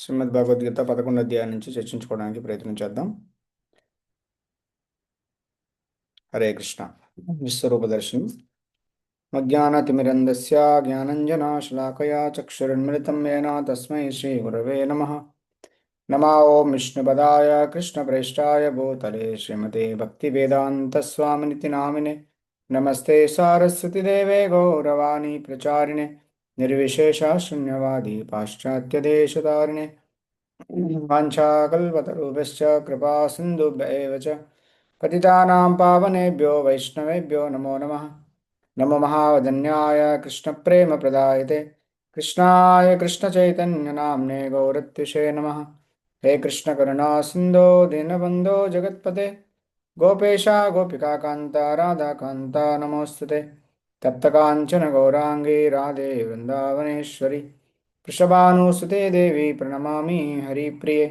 శ్రీమద్ భగవద్గీత 11 అధ్యాయం నుంచి చర్చించుకోవడానికి ప్రయత్నం చేద్దాం. హరే కృష్ణ. విశ్వరూప దర్శనం. అజ్ఞానతిమిరంధస్య జ్ఞానంజనాశలాకయా చక్షురున్మిళితం येन తస్మై శ్రీ గురవే నమః. నమో ఓం విష్ణుపదాయ కృష్ణప్రేష్టాయ భూతలే శ్రీమతే భక్తివేదాంతస్వామినితి నామినే. నమస్తే సారస్వతిదేవే గౌరవాణి ప్రచారిణే నిర్విశేష శూన్యవాది పాశ్చాత్యదేశతారిణే. వాంఛాకల్పతరుభ్యశ్చ कृपा सिन्धुभ्य एव च पतितानां पावनेभ्यो वैष्णवेभ्यो नमो नमः. नमो महावदन्याय कृष्णप्रेमप्रदायते कृष्णाय कृष्णचैतन्यनाम्ने गौरत्विषे नमः. हे कृष्णकरुणा सिन्धो दीनबन्धो जगत्पते गोपेशा गोपिकान्त राधाकान्त नमोऽस्तुते. तप्तकाञ्चन गौराङ्गी राधे वृन्दावनेश्वरी वृषभानुसुते देवी प्रणमामि हरिप्रिये.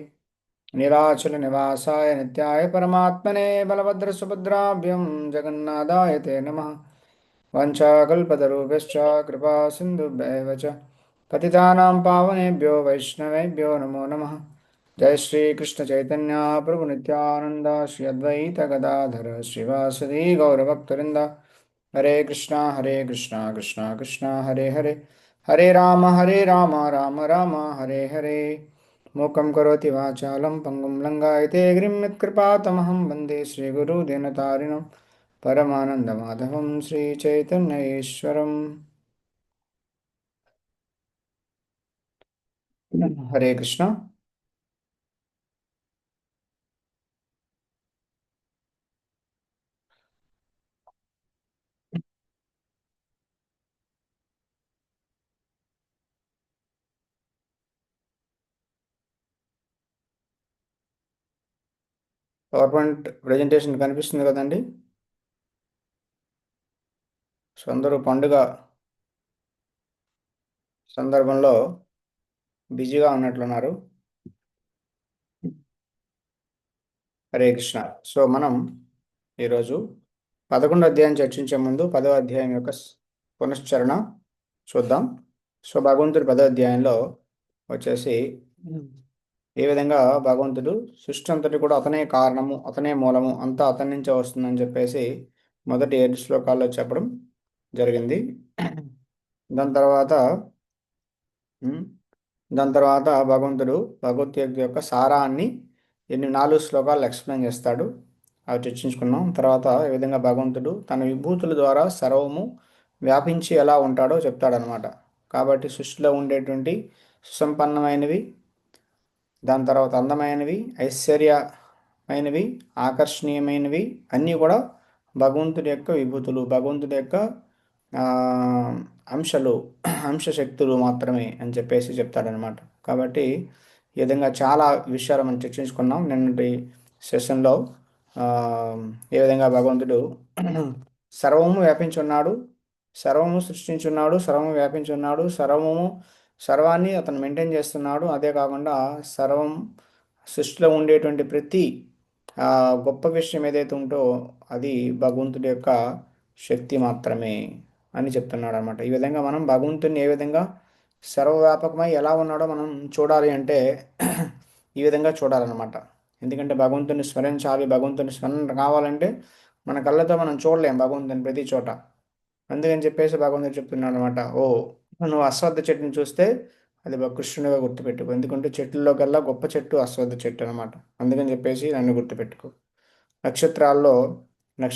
नीलाचलनिवासाय नित्याय परमात्मने बलभद्रसुभद्राभ्यं जगन्नाथाय ते नमः. वाञ्छाकल्पतरुभ्यश्च कृपा सिन्धुभ्यैव च पतितानां पावनेभ्यो वैष्णवेभ्यो नमो नमः. जय श्री कृष्ण चैतन्य प्रभु नित्यानंद श्री अद्वैत गदाधर श्रीवासदि गौरभक्तवृंद. हरे कृष्णा कृष्णा कृष्णा हरे हरे हरे राम राम राम हरे हरे. मूकं करोति वाचालं पङ्गुं लङ्घयते गिरिं यत्कृपातमहं वन्दे श्रीगुरुदीनतारिणं परमानन्दमाधवं श्रीचैतन्यईश्वरम्. हरे कृष्ण. పవర్ పాయింట్ ప్రజెంటేషన్ కనిపిస్తుంది కదండి. సో అందరూ పండుగ సందర్భంలో బిజీగా ఉన్నట్లున్నారు. హరే కృష్ణ. సో మనం ఈరోజు 11 అధ్యాయం చర్చించే ముందు 10వ అధ్యాయం యొక్క పునశ్చరణ చూద్దాం. సో భగవంతుడి 10వ అధ్యాయంలో వచ్చేసి ఏ విధంగా భగవంతుడు సృష్టి అంతటి కూడా అతనే కారణము, అతనే మూలము, అంతా అతని నుంచే వస్తుందని చెప్పేసి మొదటి 7 శ్లోకాల్లో చెప్పడం జరిగింది. దాని తర్వాత భగవంతుడు భగవద్గీత యొక్క సారాన్ని 4 శ్లోకాలు ఎక్స్ప్లెయిన్ చేస్తాడు. అవి చర్చించుకున్నాం. తర్వాత ఏ విధంగా భగవంతుడు తన విభూతుల ద్వారా సర్వము వ్యాపించి ఎలా ఉంటాడో చెప్తాడనమాట. కాబట్టి సృష్టిలో ఉండేటువంటి సుసంపన్నమైనవి, దాని తర్వాత అందమైనవి, ఐశ్వర్యమైనవి, ఆకర్షణీయమైనవి అన్నీ కూడా భగవంతుడి యొక్క విభూతులు, భగవంతుడి యొక్క అంశశక్తులు మాత్రమే అని చెప్పేసి చెప్తాడనమాట. కాబట్టి ఈ విధంగా చాలా విషయాలు మనం చర్చించుకున్నాం నిన్నటి సెషన్లో. ఏ విధంగా భగవంతుడు సర్వము వ్యాపించున్నాడు, సర్వము సృష్టించున్నాడు, సర్వము వ్యాపించున్నాడు, సర్వాన్ని అతను మెయింటైన్ చేస్తున్నాడు. అదే కాకుండా సర్వం సృష్టిలో ఉండేటువంటి ప్రతి గొప్ప విషయం ఏదైతే ఉంటో అది భగవంతుడి యొక్క శక్తి మాత్రమే అని చెప్తున్నాడు అనమాట. ఈ విధంగా మనం భగవంతుని ఏ విధంగా సర్వవ్యాపకమై ఎలా ఉన్నాడో మనం చూడాలి అంటే ఈ విధంగా చూడాలన్నమాట. ఎందుకంటే భగవంతుని స్మరించాలి, భగవంతుని స్మరణ కావాలంటే మన కళ్ళతో మనం చూడలేం భగవంతుని ప్రతి చోట. అందుకని చెప్పేసి భగవంతుడు చెప్తున్నాడు అనమాట, ఓ నువ్వు అశ్వత్థ చెట్టుని చూస్తే అది కృష్ణుడిగా గుర్తుపెట్టుకో. ఎందుకంటే చెట్లలోకల్లా గొప్ప చెట్టు అశ్వత్థ చెట్టు అనమాట. అందుకని చెప్పేసి నన్ను గుర్తుపెట్టుకో. నక్షత్రాల్లో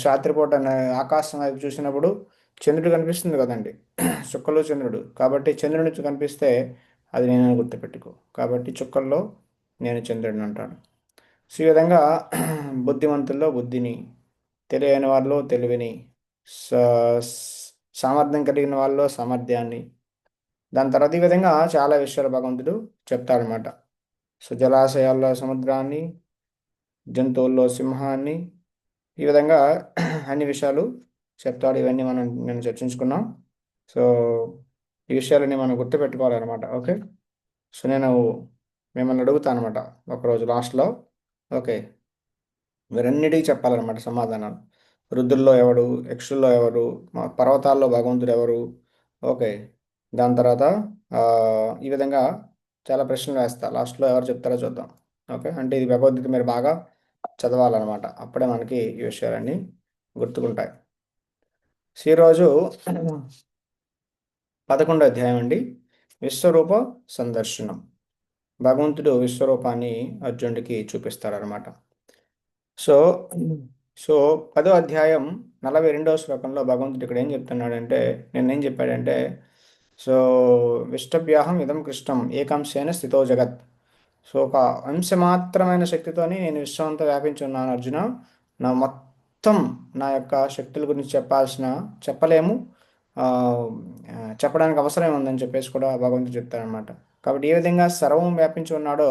రాత్రిపూట ఆకాశం వైపు చూసినప్పుడు చంద్రుడు కనిపిస్తుంది కదండి, చుక్కలు చంద్రుడు. కాబట్టి చంద్రుడి కనిపిస్తే అది నేను గుర్తుపెట్టుకో. కాబట్టి చుక్కల్లో నేను చంద్రుడిని అంటాను. సో ఈ విధంగా బుద్ధిమంతుల్లో బుద్ధిని, తెలియని వాళ్ళలో తెలివిని, సామర్థ్యం కలిగిన వాళ్ళలో సామర్థ్యాన్ని, దాని తర్వాత ఈ విధంగా చాలా విషయాలు భగవంతుడు చెప్తాడనమాట. సో జలాశయాల్లో సముద్రాన్ని, జంతువుల్లో సింహాన్ని, ఈ విధంగా అన్ని విషయాలు చెప్తాడు. ఇవన్నీ నేను చర్చించుకున్నాం. సో ఈ విషయాలన్నీ మనం గుర్తుపెట్టుకోవాలన్నమాట. ఓకే. సో నేను మిమ్మల్ని అడుగుతాను అనమాట ఒకరోజు లాస్ట్లో. ఓకే, వీరన్నిటికీ చెప్పాలన్నమాట సమాధానాలు. రుద్రుల్లో ఎవడు, యక్షుల్లో ఎవరు, పర్వతాల్లో భగవంతుడు ఎవరు. ఓకే. దాని తర్వాత ఈ విధంగా చాలా ప్రశ్నలు వేస్తా. లాస్ట్‌లో ఎవరు చెప్తారో చూద్దాం. ఓకే. అంటే ఇది భగవద్గీత మీరు బాగా చదవాలనమాట. అప్పుడే మనకి ఈ విషయాలన్నీ గుర్తుకుంటాయి. సో, ఈరోజు 11 అధ్యాయం అండి. విశ్వరూప సందర్శనం. భగవంతుడు విశ్వరూపాన్ని అర్జునుడికి చూపిస్తాడనమాట. సో, సో 10వ అధ్యాయం 42వ శ్లోకంలో భగవంతుడు ఇక్కడ ఏం చెప్తున్నాడంటే, నిన్నేం చెప్పాడంటే, సో విష్టభ్యాహం ఇదం కృష్ణం ఏకాంశేన స్థితో జగత్. సో ఒక అంశమాత్రమైన శక్తితోని నేను విశ్వం అంతా వ్యాపించి ఉన్నాను అర్జున. నా మొత్తం నా యొక్క శక్తుల గురించి చెప్పలేము. ఆ, చెప్పడానికి అవసరం ఉందని చెప్పేసి కూడా భగవంతుడు చెప్తారనమాట. కాబట్టి ఏ విధంగా సర్వం వ్యాపించి ఉన్నాడో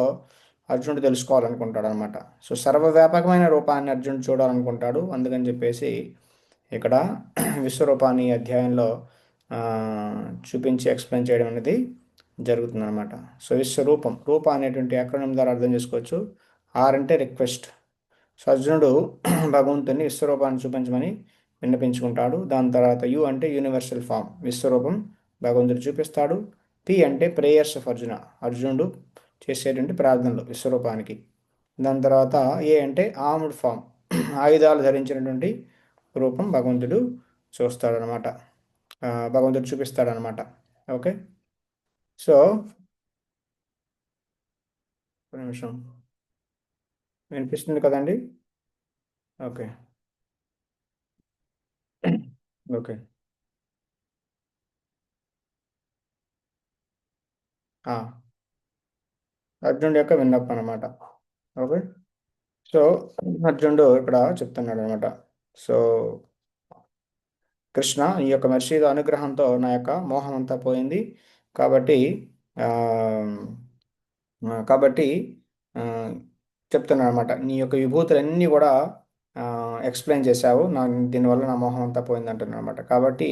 అర్జునుడు తెలుసుకోవాలనుకుంటాడు అనమాట. సో సర్వవ్యాపకమైన రూపాన్ని అర్జునుడు చూడాలనుకుంటాడు. అందుకని చెప్పేసి ఇక్కడ విశ్వరూపాన్ని ఈ అధ్యాయంలో ఆ, చూపించి ఎక్స్ప్లెయిన్ చేయడం అనేది జరుగుతుందన్నమాట. సో విశ్వరూపం, రూప అనేటువంటి అక్రోనిం ద్వారా అర్థం చేసుకోవచ్చు. ఆర్ అంటే రిక్వెస్ట్. సో అర్జునుడు భగవంతుని విశ్వరూపాన్ని చూపించమని విన్నపించుకుంటాడు. దాని తర్వాత యు అంటే యూనివర్సల్ ఫామ్, విశ్వరూపం భగవంతుడు చూపిస్తాడు. పి అంటే ప్రేయర్స్ ఆఫ్ అర్జున, అర్జునుడు చేసేటువంటి ప్రార్థనలు విశ్వరూపానికి. దాని తర్వాత ఏ అంటే ఆర్మ్డ్ ఫామ్, ఆయుధాలు ధరించినటువంటి రూపం భగవంతుడు చూస్తాడనమాట. భగవంతుడు చూపిస్తాడనమాట. ఓకే. సో ఒక నిమిషం, వినిపిస్తుంది కదండి? ఓకే. ఓకే. ఆ, అర్జునుడి యొక్క విన్నపం అనమాట. ఓకే. సో అర్జునుడు ఇక్కడ చెప్తున్నాడు అనమాట. సో కృష్ణ, ఈ యొక్క మర్షిద అనుగ్రహంతో నా యొక్క మోహం అంతా పోయింది. కాబట్టి ఆ, కాబట్టి ఆ, చెప్తున్నాను అనమాట, నీ యొక్క విభూతులన్నీ కూడా ఎక్స్ప్లెయిన్ చేశావు. దీనివల్ల నా మోహం అంతా పోయింది అంటున్నాను అనమాట. కాబట్టి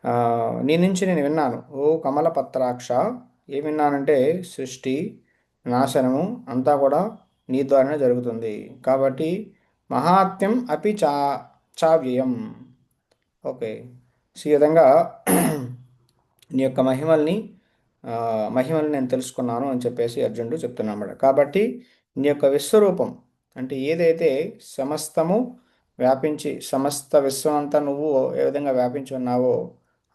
ఆ, నీ నుంచి నేను విన్నాను ఓ కమల పత్రాక్ష. ఏం విన్నానంటే సృష్టి నాశనము అంతా కూడా నీ ద్వారానే జరుగుతుంది. కాబట్టి మహాత్మ్యం అపి చావ్యయం. ఓకే. సో ఈ విధంగా నీ యొక్క ఆ, మహిమల్ని నేను తెలుసుకున్నాను అని చెప్పేసి అర్జునుడు చెప్తున్నాడు. కాబట్టి నీ యొక్క విశ్వరూపం అంటే ఏదైతే సమస్తము వ్యాపించి సమస్త విశ్వం అంతా నువ్వు ఏ విధంగా వ్యాపించి ఉన్నావో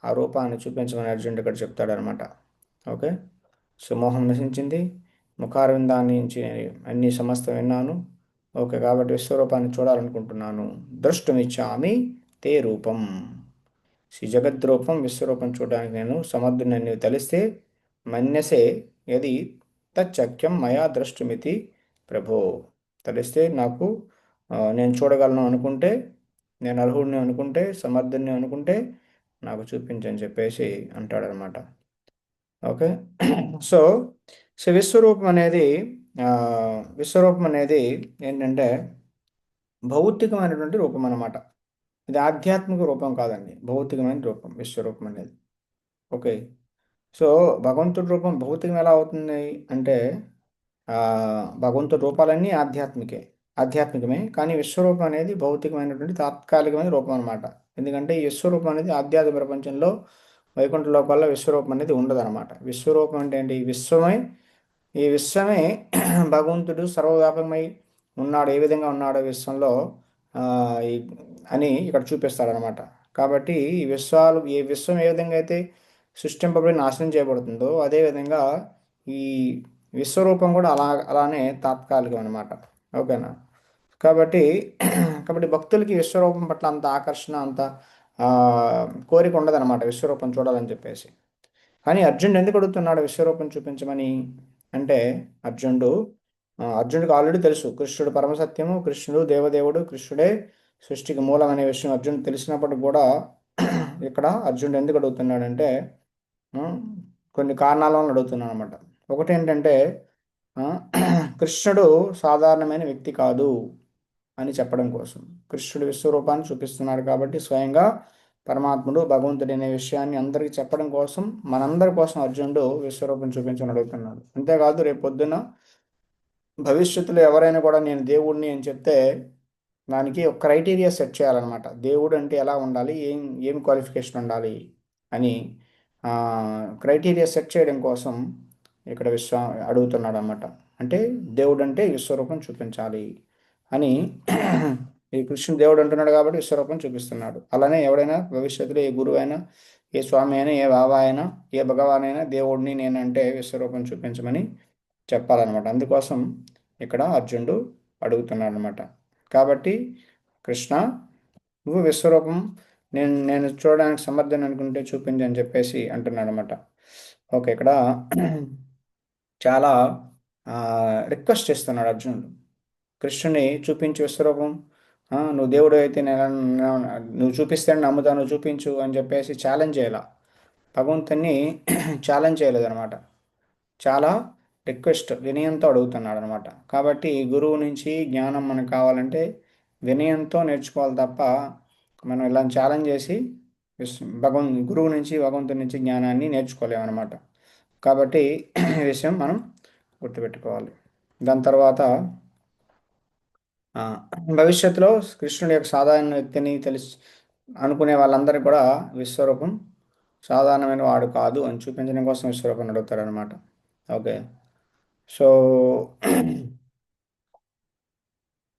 ఆ రూపాన్ని చూపించమని అర్జునుడు ఇక్కడ చెప్తాడనమాట. ఓకే. సో మోహం నశించింది, ముఖారవిందాన్ని నుంచి అన్ని సమస్తం విన్నాను. ఓకే. కాబట్టి విశ్వరూపాన్ని చూడాలనుకుంటున్నాను. ద్రష్టుమిచ్చామి తే రూపం. శ్రీ జగద్రూపం విశ్వరూపం చూడడానికి నేను సమర్థుని నీవు తలిస్తే మన్యసే యది తచ్చక్యం మయా ద్రష్టుమితి ప్రభో. తలిస్తే నాకు నేను చూడగలను అనుకుంటే, నేను అర్హుడిని అనుకుంటే, సమర్థుని అనుకుంటే నాకు చూపించని చెప్పేసి అంటాడనమాట. ఓకే. సో సో విశ్వరూపం అనేది ఆ, విశ్వరూపం అనేది ఏంటంటే భౌతికమైనటువంటి రూపం అన్నమాట. ఇది ఆధ్యాత్మిక రూపం కాదండి, భౌతికమైన రూపం విశ్వరూపం అనేది. ఓకే. సో భగవంతుడి రూపం భౌతికం ఎలా అవుతుంది అంటే ఆ, భగవంతుడి రూపాలన్నీ ఆధ్యాత్మికమే. కానీ విశ్వరూపం అనేది భౌతికమైనటువంటి తాత్కాలికమైన రూపం అనమాట. ఎందుకంటే ఈ విశ్వరూపం అనేది ఆధ్యాత్మిక ప్రపంచంలో వైకుంఠ లోకాల్లో విశ్వరూపం అనేది ఉండదన్నమాట. విశ్వరూపం అంటే ఏంటి? ఈ విశ్వమే భగవంతుడు సర్వవ్యాపకమై ఉన్నాడు. ఏ విధంగా ఉన్నాడో విశ్వంలో ఆ, ఈ అని ఇక్కడ చూపిస్తాడనమాట. కాబట్టి ఈ విశ్వం ఏ విధంగా అయితే సృష్టింపబడి నాశనం చేయబడుతుందో అదేవిధంగా ఈ విశ్వరూపం కూడా అలానే తాత్కాలికం అనమాట. ఓకేనా? కాబట్టి కాబట్టి భక్తులకి విశ్వరూపం పట్ల అంత ఆకర్షణ, అంత ఆ, కోరిక ఉండదన్నమాట విశ్వరూపం చూడాలని చెప్పేసి. కానీ అర్జునుడు ఎందుకు అడుగుతున్నాడు విశ్వరూపం చూపించమని అంటే, అర్జునుడికి ఆల్రెడీ తెలుసు కృష్ణుడు పరమసత్యము, కృష్ణుడు దేవదేవుడు, కృష్ణుడే సృష్టికి మూలం అనే విషయం అర్జునుడు తెలిసినప్పుడు కూడా ఇక్కడ అర్జునుడు ఎందుకు అడుగుతున్నాడంటే ఉమ్, కొన్ని కారణాల వల్ల అడుగుతున్నాను అనమాట. ఒకటి ఏంటంటే ఆ, కృష్ణుడు సాధారణమైన వ్యక్తి కాదు అని చెప్పడం కోసం. కృష్ణుడు విశ్వరూపాన్ని చూపిస్తున్నాడు కాబట్టి స్వయంగా పరమాత్ముడు భగవంతుడు అనే విషయాన్ని అందరికీ చెప్పడం కోసం, మనందరి కోసం అర్జునుడు విశ్వరూపం చూపించమని అడుగుతున్నాడు. అంతేకాదు రేపు పొద్దున భవిష్యత్తులో ఎవరైనా కూడా నేను దేవుడిని అని చెప్తే దానికి ఒక క్రైటీరియా సెట్ చేయాలన్నమాట. దేవుడు అంటే ఎలా ఉండాలి, ఏం క్వాలిఫికేషన్ ఉండాలి అని క్రైటీరియా సెట్ చేయడం కోసం ఇక్కడ అడుగుతున్నాడు అనమాట. అంటే దేవుడు అంటే విశ్వరూపం చూపించాలి అని ఈ కృష్ణుడు దేవుడు అంటున్నాడు కాబట్టి విశ్వరూపం చూపిస్తున్నాడు. అలానే ఎవడైనా భవిష్యత్తులో ఏ గురువు అయినా, ఏ స్వామి అయినా, ఏ బాబా అయినా, ఏ భగవాన్ అయినా దేవుడిని నేనంటే విశ్వరూపం చూపించమని చెప్పాలన్నమాట. అందుకోసం ఇక్కడ అర్జునుడు అడుగుతున్నాడు అనమాట. కాబట్టి కృష్ణ, నువ్వు విశ్వరూపం నేను చూడడానికి సమర్థన అనుకుంటే చూపించు అని చెప్పేసి అంటున్నాడు అనమాట. ఓకే, ఇక్కడ చాలా రిక్వెస్ట్ చేస్తున్నాడు అర్జునుడు. కృష్ణుని చూపించు విశ్వరూపం, నువ్వు దేవుడు అయితే నువ్వు చూపిస్తే నమ్ముతా, నువ్వు చూపించు అని చెప్పేసి ఛాలెంజ్ చేయాల. భగవంతుని ఛాలెంజ్ చేయలేదన్నమాట. చాలా రిక్వెస్ట్ వినయంతో అడుగుతున్నాడు అనమాట. కాబట్టి గురువు నుంచి జ్ఞానం మనకు కావాలంటే వినయంతో నేర్చుకోవాలి తప్ప మనం ఇలా ఛాలెంజ్ చేసి గురువు నుంచి భగవంతుడి నుంచి జ్ఞానాన్ని నేర్చుకోలేమన్నమాట. కాబట్టి ఈ విషయం మనం గుర్తుపెట్టుకోవాలి. దాని తర్వాత ఆ, భవిష్యత్తులో కృష్ణుడి యొక్క సాధారణ వ్యక్తిని తెలిసి అనుకునే వాళ్ళందరికీ కూడా విశ్వరూపం సాధారణమైన వాడు కాదు అని చూపించడం కోసం విశ్వరూపం అడుగుతారనమాట. ఓకే. సో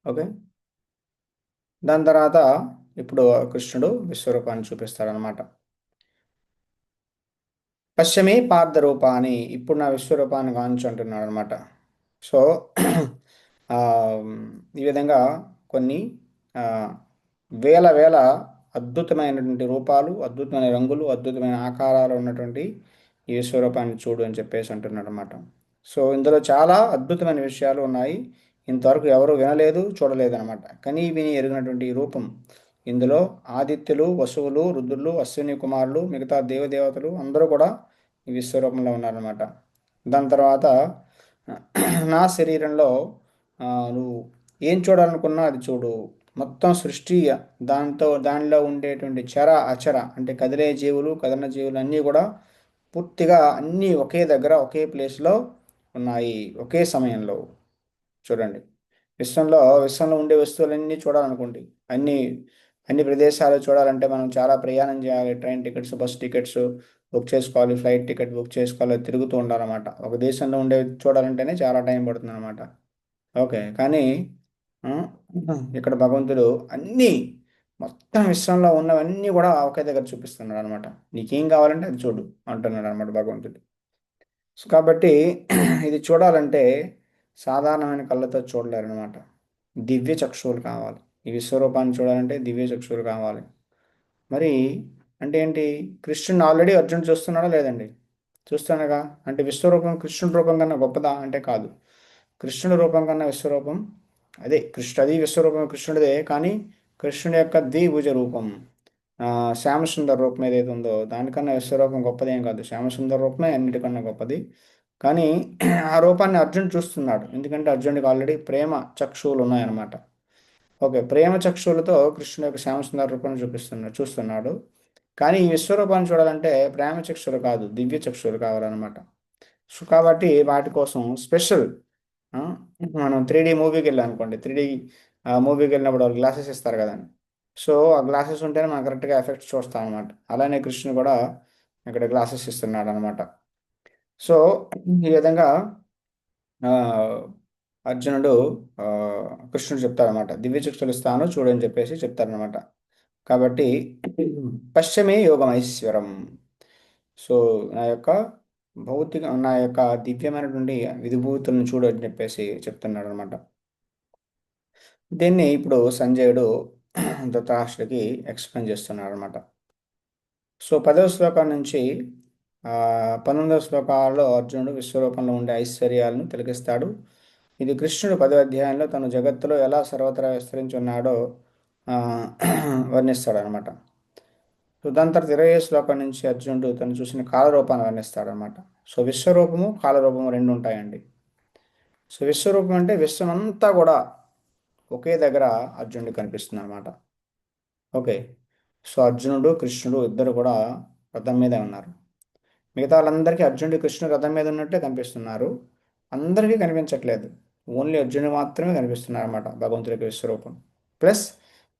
ఓకే, దాని తర్వాత ఇప్పుడు కృష్ణుడు విశ్వరూపాన్ని చూపిస్తాడనమాట. పశ్చిమే పార్థ రూపాన్ని, ఇప్పుడు నా విశ్వరూపాన్ని కాంచు అంటున్నాడు అనమాట. సో ఆ, ఈ విధంగా కొన్ని ఆ, వేల వేల అద్భుతమైనటువంటి రూపాలు, అద్భుతమైన రంగులు, అద్భుతమైన ఆకారాలు ఉన్నటువంటి ఈ విశ్వరూపాన్ని చూడు అని చెప్పేసి అంటున్నాడు అనమాట. సో ఇందులో చాలా అద్భుతమైన విషయాలు ఉన్నాయి. ఇంతవరకు ఎవరు వినలేదు, చూడలేదు అనమాట. కనీ విని ఎరిగినటువంటి ఈ రూపం, ఇందులో ఆదిత్యులు, వసువులు, రుద్రులు, అశ్విని కుమారులు, మిగతా దేవదేవతలు అందరూ కూడా ఈ విశ్వరూపంలో ఉన్నారనమాట. దాని తర్వాత నా శరీరంలో నువ్వు ఏం చూడాలనుకున్నా అది చూడు. మొత్తం సృష్టి, దానిలో ఉండేటువంటి చర అచర అంటే కదిలే జీవులు, కదలన జీవులు అన్నీ కూడా పూర్తిగా అన్నీ ఒకే దగ్గర ఒకే ప్లేస్లో ఉన్నాయి ఒకే సమయంలో. చూడండి, విశ్వంలో ఉండే వస్తువులన్నీ చూడాలనుకోండి, అన్ని అన్ని ప్రదేశాలు చూడాలంటే మనం చాలా ప్రయాణం చేయాలి. Train tickets, bus tickets book చేసుకోవాలి, ఫ్లైట్ టికెట్ బుక్ చేసుకోవాలి, తిరుగుతూ ఉండాలన్నమాట. ఒక దేశంలో ఉండే చూడాలంటేనే చాలా టైం పడుతుంది అనమాట. ఓకే, కానీ ఆ, ఇక్కడ భగవంతుడు అన్నీ మొత్తం విశ్వంలో ఉన్నవన్నీ కూడా ఒకే దగ్గర చూపిస్తున్నాడు అనమాట. నీకేం కావాలంటే అది చూడు అంటున్నాడు అనమాట భగవంతుడు. సో కాబట్టి ఇది చూడాలంటే సాధారణమైన కళ్ళతో చూడలేరు అనమాట. దివ్య చక్షువులు కావాలి. ఈ విశ్వరూపాన్ని చూడాలంటే దివ్య చక్షువులు కావాలి. మరి అంటే ఏంటి? కృష్ణుని ఆల్రెడీ అర్జునుడు చూస్తున్నాడా లేదండి? చూస్తున్నాగా. అంటే విశ్వరూపం కృష్ణుడి రూపం కన్నా గొప్పదా అంటే కాదు. కృష్ణుడి రూపం కన్నా విశ్వరూపం అదే అది విశ్వరూపం కృష్ణుడిదే. కానీ కృష్ణుడి యొక్క ద్విభుజ రూపం, శ్యామసుందర రూపం ఏదైతే ఉందో దానికన్నా విశ్వరూపం గొప్పదేం కాదు. శ్యామసుందర రూపమే అన్నిటికన్నా గొప్పది. కానీ ఆ రూపాన్ని అర్జునుడు చూస్తున్నాడు. ఎందుకంటే అర్జునుడికి ఆల్రెడీ ప్రేమ చక్షువులు ఉన్నాయన్నమాట. ఓకే, ప్రేమ చక్షువులతో కృష్ణుడి యొక్క శ్యామసుందర రూపాన్ని చూస్తున్నాడు. కానీ ఈ విశ్వరూపాన్ని చూడాలంటే ప్రేమ చక్షువులు కాదు, దివ్య చక్షువులు కావాలన్నమాట. సో కాబట్టి వాటి కోసం స్పెషల్, ఆ, మనం 3D మూవీకి వెళ్ళాం అనుకోండి. 3D మూవీకి వెళ్ళినప్పుడు వాళ్ళు గ్లాసెస్ ఇస్తారు కదండి. సో ఆ గ్లాసెస్ ఉంటేనే మనం కరెక్ట్గా ఎఫెక్ట్స్ చూస్తాం అనమాట. అలానే కృష్ణుడు కూడా ఇక్కడ గ్లాసెస్ ఇస్తున్నాడు అనమాట. సో ఈ విధంగా ఆ, అర్జునుడు ఆ, కృష్ణుడు చెప్తాడనమాట, దివ్య చక్షులు ఇస్తాను చూడని చెప్పేసి చెప్తారనమాట. కాబట్టి పశ్చిమే యోగమైశ్వరం. సో నా యొక్క దివ్యమైనటువంటి విధిభూతులను చూడు అని చెప్పేసి చెప్తున్నాడు అనమాట. దీన్ని ఇప్పుడు సంజయుడు ధృతరాష్ట్రుడికి ఎక్స్ప్లెయిన్ చేస్తున్నాడు అనమాట. సో 10వ శ్లోకం నుంచి 19వ శ్లోకాలలో అర్జునుడు విశ్వరూపంలో ఉండే ఐశ్వర్యాలను తిలకిస్తాడు. ఇది కృష్ణుడు 10వ అధ్యాయంలో తను జగత్తులో ఎలా సర్వత్రా విస్తరించి ఉన్నాడో ఆ, వర్ణిస్తాడు అనమాట. సో దాని తర్వాత 20వ శ్లోకం నుంచి అర్జునుడు తను చూసిన కాలరూపాన్ని వర్ణిస్తాడు అనమాట. సో విశ్వరూపము కాలరూపము రెండు ఉంటాయండి. సో విశ్వరూపం అంటే విశ్వమంతా కూడా ఒకే దగ్గర అర్జునుడు కనిపిస్తుంది అనమాట. ఓకే. సో అర్జునుడు కృష్ణుడు ఇద్దరు కూడా రథం మీదే ఉన్నారు. మిగతా వాళ్ళందరికీ అర్జునుడు కృష్ణుడు రథం మీద ఉన్నట్టే కనిపిస్తున్నారు. అందరికీ కనిపించట్లేదు. ఓన్లీ అర్జునుడు మాత్రమే కనిపిస్తున్నారు అనమాట భగవంతుడికి విశ్వరూపం. ప్లస్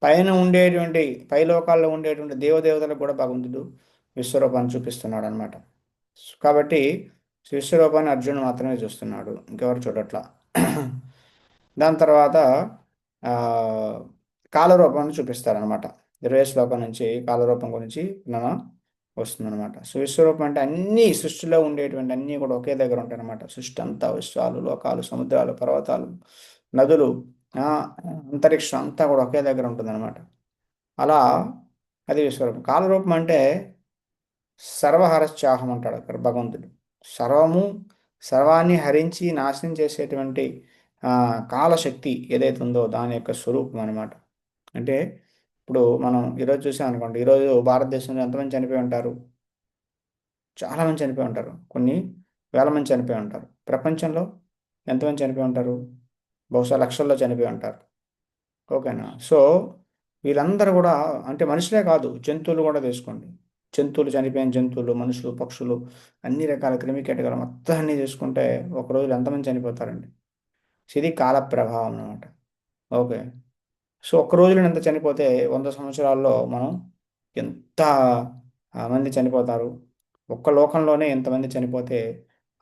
పైన ఉండేటువంటి పై లోకాల్లో ఉండేటువంటి దేవదేవతలకు కూడా భగవంతుడు విశ్వరూపాన్ని చూపిస్తున్నాడు అనమాట. కాబట్టి విశ్వరూపాన్ని అర్జునుడు మాత్రమే చూస్తున్నాడు, ఇంకెవరు చూడట్లా. దాని తర్వాత ఆ, కాలరూపాన్ని చూపిస్తారనమాట. 20 శ్లోకం నుంచి కాలరూపం గురించి మన వస్తుందన్నమాట. సో విశ్వరూపం అంటే అన్ని సృష్టిలో ఉండేటువంటి అన్నీ కూడా ఒకే దగ్గర ఉంటాయి అనమాట. సృష్టి అంతా, విశ్వాలు, లోకాలు, సముద్రాలు, పర్వతాలు, నదులు, ఆ, అంతరిక్షం అంతా కూడా ఒకే దగ్గర ఉంటుందన్నమాట. అలా అది విశ్వరూపం. కాలరూపం అంటే సర్వహరశ్చాహం అంటాడు అక్కడ భగవంతుడు. సర్వము, సర్వాన్ని హరించి నాశనం చేసేటువంటి ఆ, కాలశక్తి ఏదైతే ఉందో దాని యొక్క స్వరూపం అనమాట. అంటే ఇప్పుడు మనం ఈరోజు చూసాం అనుకోండి, ఈరోజు భారతదేశంలో ఎంతమంది చనిపోయి ఉంటారు? చాలామంది చనిపోయి ఉంటారు. కొన్ని వేల మంది చనిపోయి ఉంటారు. ప్రపంచంలో ఎంతమంది చనిపోయి ఉంటారు? బహుశా లక్షల్లో చనిపోయి ఉంటారు. ఓకేనా? సో వీళ్ళందరూ కూడా, అంటే మనుషులే కాదు, జంతువులు కూడా తీసుకోండి. జంతువులు, చనిపోయిన జంతువులు, మనుషులు, పక్షులు, అన్ని రకాల క్రిమి కీటకాలు మొత్తం అన్ని చూసుకుంటే ఒక రోజులో ఎంతమంది చనిపోతారండి? సో ఇది కాల ప్రభావం అన్నమాట. ఓకే. సో ఒక్క రోజులో ఎంత చనిపోతే 100 సంవత్సరాల్లో మనం ఎంత మంది చనిపోతారు? ఒక్క లోకంలోనే ఎంతమంది చనిపోతే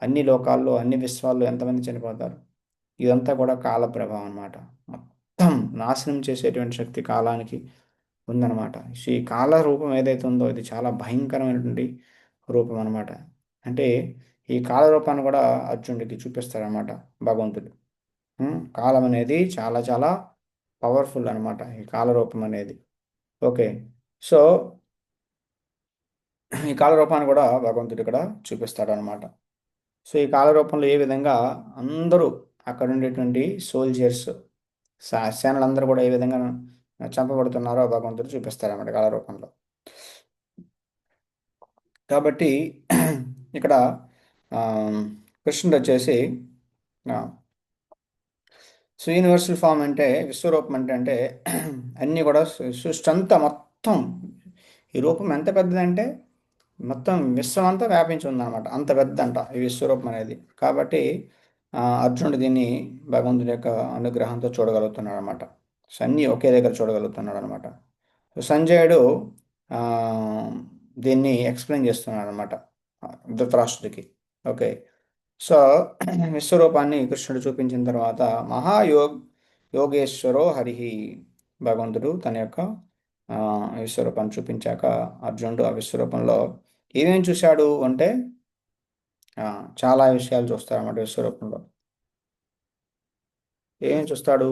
అన్ని లోకాల్లో, అన్ని విశ్వాల్లో ఎంతమంది చనిపోతారు? ఇదంతా కూడా కాల ప్రభావం అన్నమాట. మొత్తం నాశనం చేసేటువంటి శక్తి కాలానికి ఉందన్నమాట. సో ఈ కాల రూపం ఏదైతే ఉందో ఇది చాలా భయంకరమైనటువంటి రూపం అన్నమాట. అంటే ఈ కాల రూపాన్ని కూడా అర్జునుడికి చూపిస్తారన్నమాట భగవంతుడు. కాలం అనేది చాలా చాలా పవర్ఫుల్ అన్నమాట, ఈ కాల రూపం అనేది. ఓకే. సో ఈ కాల రూపాన్ని కూడా భగవంతుడు ఇక్కడ చూపిస్తాడనమాట. సో ఈ కాల రూపంలో ఏ విధంగా అందరూ అక్కడ ఉండేటువంటి సోల్జర్స్, సేనలందరూ కూడా ఏ విధంగా చంపబడుతున్నారో భగవంతుడు చూపిస్తారన్నమాట కాల రూపంలో. కాబట్టి ఇక్కడ ఆ, కృష్ణుడు వచ్చేసి ఆ, సో యూనివర్సల్ ఫామ్ అంటే, విశ్వరూపం అంటే అన్నీ కూడా సృష్టి అంతా మొత్తం, ఈ రూపం ఎంత పెద్దదంటే మొత్తం విశ్వం అంతా వ్యాపించి ఉందన్నమాట. అంత పెద్దంట ఈ విశ్వరూపం అనేది. కాబట్టి అర్జునుడు దీన్ని భగవంతుడి యొక్క అనుగ్రహంతో చూడగలుగుతున్నాడు అనమాట. సో అన్నీ ఒకే దగ్గర చూడగలుగుతున్నాడు అనమాట. సో సంజయుడు ఆ, దీన్ని ఎక్స్ప్లెయిన్ చేస్తున్నాడు అనమాట ధృతరాష్ట్రుడికి. ఓకే. సో విశ్వరూపాన్ని కృష్ణుడు చూపించిన తర్వాత యోగేశ్వరో హరిహి, భగవంతుడు తన యొక్క ఆ, విశ్వరూపాన్ని చూపించాక అర్జునుడు ఆ విశ్వరూపంలో ఏమేం చూశాడు అంటే ఆ, చాలా విషయాలు చూస్తారన్నమాట విశ్వరూపంలో. ఏమేం చూస్తాడు?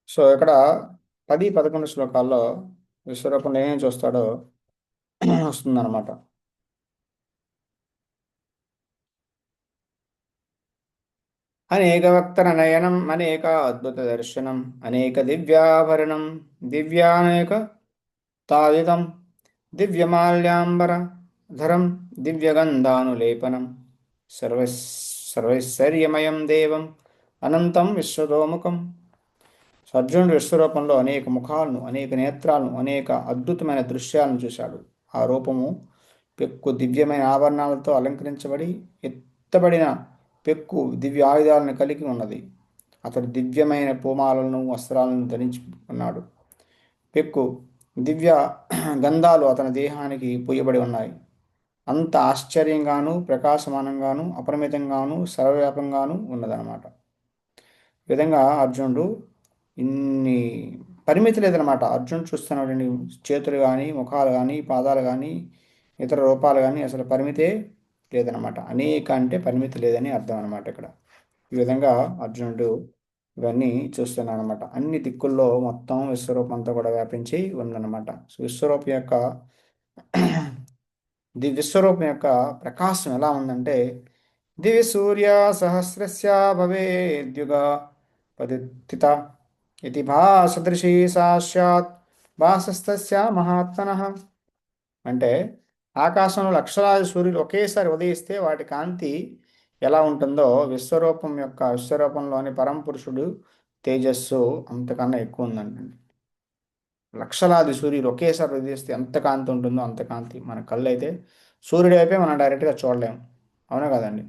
సో ఇక్కడ 10, 11 శ్లోకాల్లో విశ్వరూపంలో ఏమేం చూస్తాడో వస్తుందన్నమాట. అనేక వక్తర నయనం, అనేక అద్భుత దర్శనం, అనేక దివ్యాభరణం, దివ్యానేక తావితం, దివ్యమాల్యాంబర ధరం, దివ్యగంధానులేపనం, సర్వ సర్వైశ్వర్యమయం దేవం అనంతం విశ్వతోముఖం. సో అర్జునుడు విశ్వరూపంలో అనేక ముఖాలను, అనేక నేత్రాలను, అనేక అద్భుతమైన దృశ్యాలను చూశాడు. ఆ రూపము పెక్కు దివ్యమైన ఆభరణాలతో అలంకరించబడి, ఎత్తబడిన పెక్కు దివ్య ఆయుధాలను కలిగి ఉన్నది. అతడు దివ్యమైన పూమాలను, వస్త్రాలను ధరించి ఉన్నాడు. పెక్కు దివ్య గంధాలు అతని దేహానికి పూయబడి ఉన్నాయి. అంత ఆశ్చర్యంగాను, ప్రకాశమానంగాను, అపరిమితంగాను, సర్వవ్యాపంగాను ఉన్నదన్నమాట. ఈ విధంగా అర్జునుడు ఇన్ని పరిమితి లేదనమాట. అర్జునుడు చూస్తున్నటువంటి చేతులు కానీ, ముఖాలు కానీ, పాదాలు కానీ, ఇతర రూపాలు కానీ అసలు పరిమితే లేదనమాట. అనేక అంటే పరిమితి లేదని అర్థం అనమాట ఇక్కడ. ఈ విధంగా అర్జునుడు ఇవన్నీ చూస్తున్నాడు అనమాట. అన్ని దిక్కుల్లో మొత్తం విశ్వరూపంతో కూడా వ్యాపించి ఉందన్నమాట. సో విశ్వరూపం యొక్క విశ్వరూపం యొక్క ప్రకాశం ఎలా ఉందంటే, దివి సూర్య సహస్రస్య భవేద్యుగా పదిత్తిత ఇది భాసదృశీ సా స్యాత్ భాసస్తస్య మహాత్మనః. అంటే ఆకాశంలో లక్షలాది సూర్యులు ఒకేసారి ఉదయిస్తే వాటి కాంతి ఎలా ఉంటుందో, విశ్వరూపంలోని పరమపురుషుడు తేజస్సు అంతకన్నా ఎక్కువ ఉందండి. లక్షలాది సూర్యులు ఒకేసారి ఉదయిస్తే ఎంత కాంతి ఉంటుందో అంత కాంతి. మన కళ్ళు అయితే సూర్యుడి వైపే మనం డైరెక్ట్గా చూడలేము. అవునా కదండి?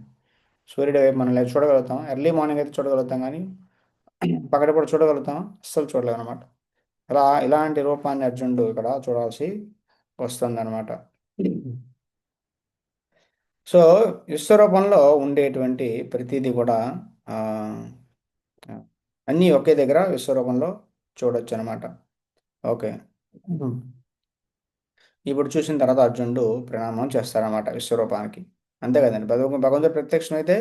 సూర్యుడి వైపు మనం లేదు చూడగలుగుతాం, ఎర్లీ మార్నింగ్ అయితే చూడగలుగుతాం, కానీ పగటిపూట చూడగలుగుతాం, అస్సలు చూడలేము అనమాట. అలా ఇలాంటి రూపాన్ని అర్జునుడు ఇక్కడ చూడాల్సి వస్తుందన్నమాట. సో విశ్వరూపంలో ఉండేటువంటి ప్రతిదీ కూడా ఆ, అన్నీ ఒకే దగ్గర విశ్వరూపంలో చూడొచ్చు అనమాట. ఓకే. ఇప్పుడు చూసిన తర్వాత అర్జునుడు ప్రణామం చేస్తారన్నమాట విశ్వరూపానికి. అంతే కదండి, భగవంతుడు ప్రత్యక్షం అయితే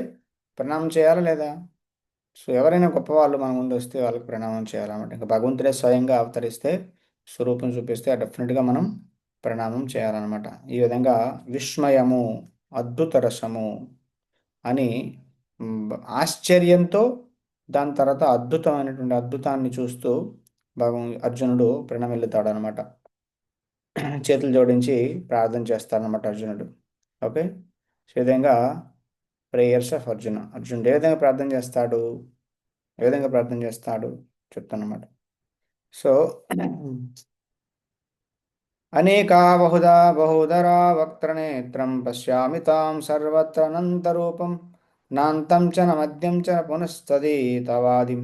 ప్రణామం చేయాలా లేదా? సో ఎవరైనా గొప్పవాళ్ళు మన ముందు వస్తే వాళ్ళకి ప్రణామం చేయాలన్నమాట. ఇంకా భగవంతుడే స్వయంగా అవతరిస్తే స్వరూపం చూపిస్తే డెఫినెట్గా మనం ప్రణామం చేయాలన్నమాట. ఈ విధంగా విస్మయము, అద్భుత రసము అని ఆశ్చర్యంతో దాని తర్వాత అద్భుతమైనటువంటి అద్భుతాన్ని చూస్తూ అర్జునుడు ప్రణమిల్లుతాడు అనమాట. చేతులు జోడించి ప్రార్థన చేస్తారనమాట అర్జునుడు. ఓకే. సో ఈ విధంగా ప్రేయర్స్ ఆఫ్ అర్జున. అర్జునుడు ఏ విధంగా ప్రార్థన చేస్తాడు, ఏ విధంగా ప్రార్థన చేస్తాడు చెప్తానమాట. సో అనేకా బహుదా బహుధరా వక్త్రనేత్రం పశ్యామి తాం సర్వత్ర అనంతరూపం నాంతం చ న మధ్యం చ న పునస్తది తవాదిం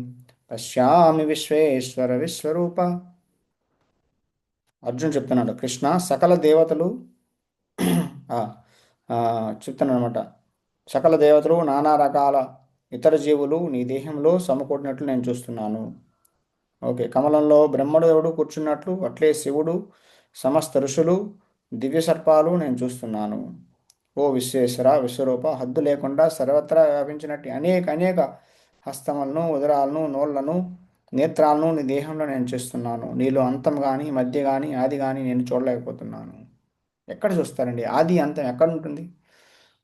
పశ్యామి విశ్వేశ్వర విశ్వరూప. అర్జున్ చెప్తున్నాడు, కృష్ణ సకల దేవతలు ఆ, చెప్తున్నాను అనమాట. సకల దేవతలు నానా రకాల ఇతర జీవులు నీ దేహంలో సమకూడినట్లు నేను చూస్తున్నాను. ఓకే. కమలంలో బ్రహ్మదేవుడు కూర్చున్నట్లు అట్లే శివుడు, సమస్త ఋషులు, దివ్య సర్పాలు నేను చూస్తున్నాను. ఓ విశ్వేశ్వర విశ్వరూప, హద్దు లేకుండా సర్వత్రా వ్యాపించినట్టు అనేక అనేక హస్తములను, ఉదరాలను, నోళ్లను, నేత్రాలను నీ దేహంలో నేను చేస్తున్నాను. నీలో అంతం కానీ మధ్య కానీ ఆది కానీ నేను చూడలేకపోతున్నాను. ఎక్కడ చూస్తారండి ఆది అంతం ఎక్కడ ఉంటుంది?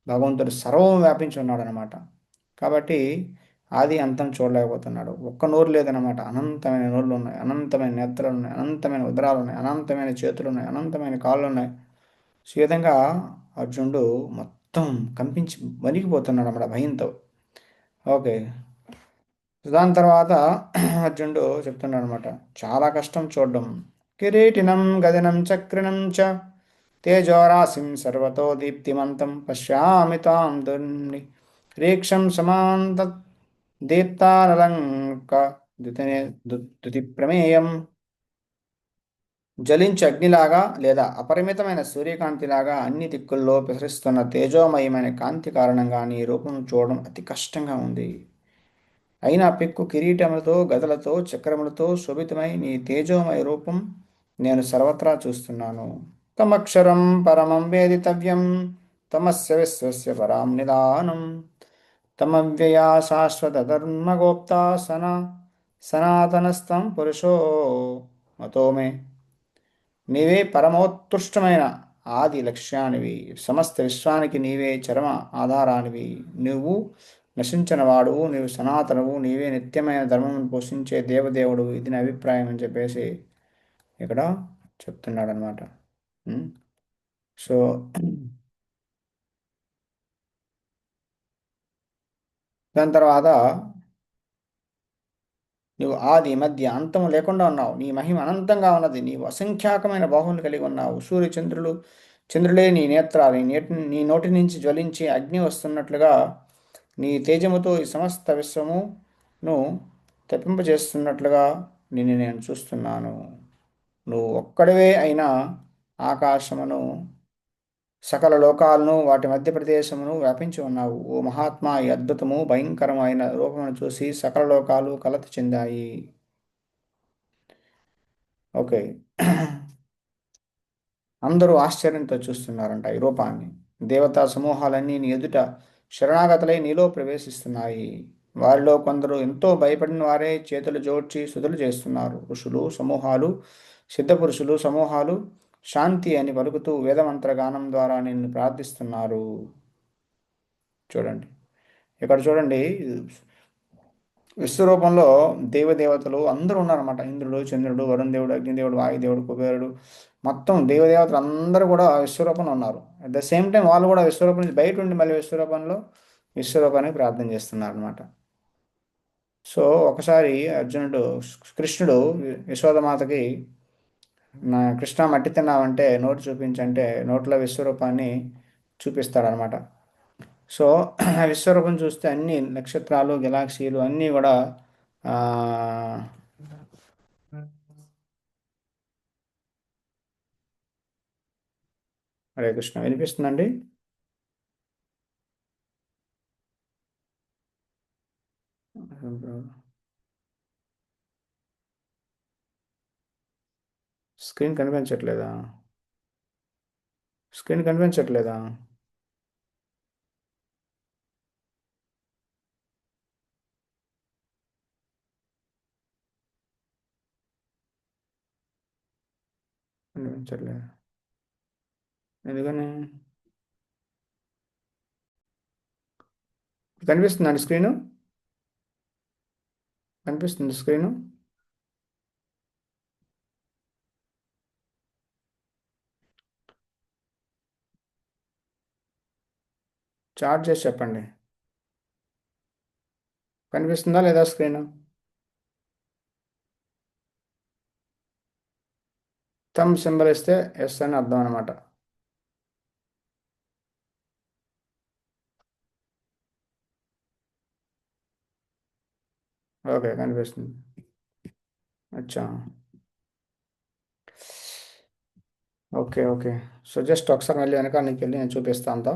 భగవంతుడు సర్వం వ్యాపించి ఉన్నాడు అనమాట. కాబట్టి ఆది అంతం చూడలేకపోతున్నాడు. ఒక్క నోరు లేదనమాట, అనంతమైన నోళ్ళు ఉన్నాయి, అనంతమైన నేత్రాలు ఉన్నాయి, అనంతమైన ఉదరాలు ఉన్నాయి, అనంతమైన చేతులు ఉన్నాయి, అనంతమైన కాళ్ళు ఉన్నాయి. సో ఈ విధంగా అర్జునుడు మొత్తం కంపించి వణికిపోతున్నాడు అన్నమాట భయంతో. ఓకే. దాని తర్వాత అర్జునుడు చెప్తున్నాడు అనమాట, చాలా కష్టం చూడడం. కిరీటినం గదినం చక్రిణం చ తేజోరాశిం సర్వతో దీప్తిమంతం పశ్యామి తాం రీక్షం సమాంత దీప్తానలంక దుతి ప్రమేయం. జ్వలించే అగ్నిలాగా లేదా అపరిమితమైన సూర్యకాంతిలాగా అన్ని దిక్కుల్లో ప్రసరిస్తున్న తేజోమయమైన కాంతి కారణంగా నీ రూపం చూడడం అతి కష్టంగా ఉంది. అయినా పెక్కు కిరీటములతో గదలతో చక్రములతో శోభితమై నీ తేజోమయ రూపం నేను సర్వత్రా చూస్తున్నాను. తమక్షరం పరమం వేదితవ్యం తమస్య విశ్వస్య పరాం నిదానం తమవ్యయా శాశ్వత ధర్మగోప్తా సనాతనస్థం పురుషో మతో మే. నీవే పరమోత్కృష్టమైన ఆది లక్ష్యానివి, సమస్త విశ్వానికి నీవే చరమ ఆధారానివి. నువ్వు నశించిన వాడువు, నీవు సనాతనవు, నీవే నిత్యమైన ధర్మమును పోషించే దేవదేవుడు, ఇది నా అభిప్రాయం అని చెప్పేసి ఇక్కడ చెప్తున్నాడు అనమాట. సో దాని తర్వాత నువ్వు ఆది మధ్య అంతము లేకుండా ఉన్నావు, నీ మహిమ అనంతంగా ఉన్నది, నీవు అసంఖ్యాకమైన బాహువులు కలిగి ఉన్నావు. సూర్య చంద్రులే నీ నేత్రాలు, నీ నోటి నుంచి జ్వలించి అగ్ని వస్తున్నట్లుగా నీ తేజముతో ఈ సమస్త విశ్వమును తప్పింపజేస్తున్నట్లుగా నిన్ను నేను చూస్తున్నాను. నువ్వు ఒక్కడివే అయినా ఆకాశమును, సకల లోకాలను, వాటి మధ్య ప్రదేశమును వ్యాపించి ఉన్నావు. ఓ మహాత్మా, ఈ అద్భుతము భయంకరమైన రూపమును చూసి సకల లోకాలు కలత చెందాయి. ఓకే. అందరూ ఆశ్చర్యంతో చూస్తున్నారంట ఈ రూపాన్ని. దేవతా సమూహాలన్నీ నీ ఎదుట శరణాగతులై నీలో ప్రవేశిస్తున్నాయి. వారిలో కొందరు ఎంతో భయపడిన వారే చేతులు జోడ్చి స్తుతులు చేస్తున్నారు. ఋషులు సమూహాలు, సిద్ధపురుషులు సమూహాలు శాంతి అని పలుకుతూ వేదమంత్ర గానం ద్వారా నిన్ను ప్రార్థిస్తున్నారు. చూడండి, ఇక్కడ చూడండి, విశ్వరూపంలో దేవదేవతలు అందరూ ఉన్నారన్నమాట. ఇంద్రుడు, చంద్రుడు, వరుణ్ దేవుడు, అగ్నిదేవుడు, వాయుదేవుడు, కుబేరుడు, మొత్తం దేవదేవతలు అందరూ కూడా విశ్వరూపంలో ఉన్నారు. అట్ ద సేమ్ టైం వాళ్ళు కూడా విశ్వరూపం నుంచి బయట ఉండి మళ్ళీ విశ్వరూపానికి ప్రార్థన చేస్తున్నారు అనమాట. సో ఒకసారి అర్జునుడు, కృష్ణుడు యశోదమాతకి, నా కృష్ణ మట్టి తిన్నావంటే నోటు చూపించంటే నోట్లో విశ్వరూపాన్ని చూపిస్తాడనమాట. సో విశ్వరూపం చూస్తే అన్ని నక్షత్రాలు, గెలాక్సీలు అన్నీ కూడా ఆ, హరే కృష్ణ వినిపిస్తుందండి. స్క్రీన్ కనిపించట్లేదా? స్క్రీన్ కనిపించట్లేదా? కనిపించట్లేదు. ఎందుకని? కనిపిస్తుందండి స్క్రీను? కనిపిస్తుంది స్క్రీను? చార్ట్ చేసి చెప్పండి. కనిపిస్తుందా లేదా స్క్రీన్? థంబ్ సింబల్ ఇస్తే ఎస్ అని అర్థం అనమాట. ఓకే, కనిపిస్తుంది. అచ్చా. Okay, okay. సో జస్ట్ ఒకసారి మళ్ళీ వెనకాల వెళ్ళి నేను చూపిస్తాను అంతా.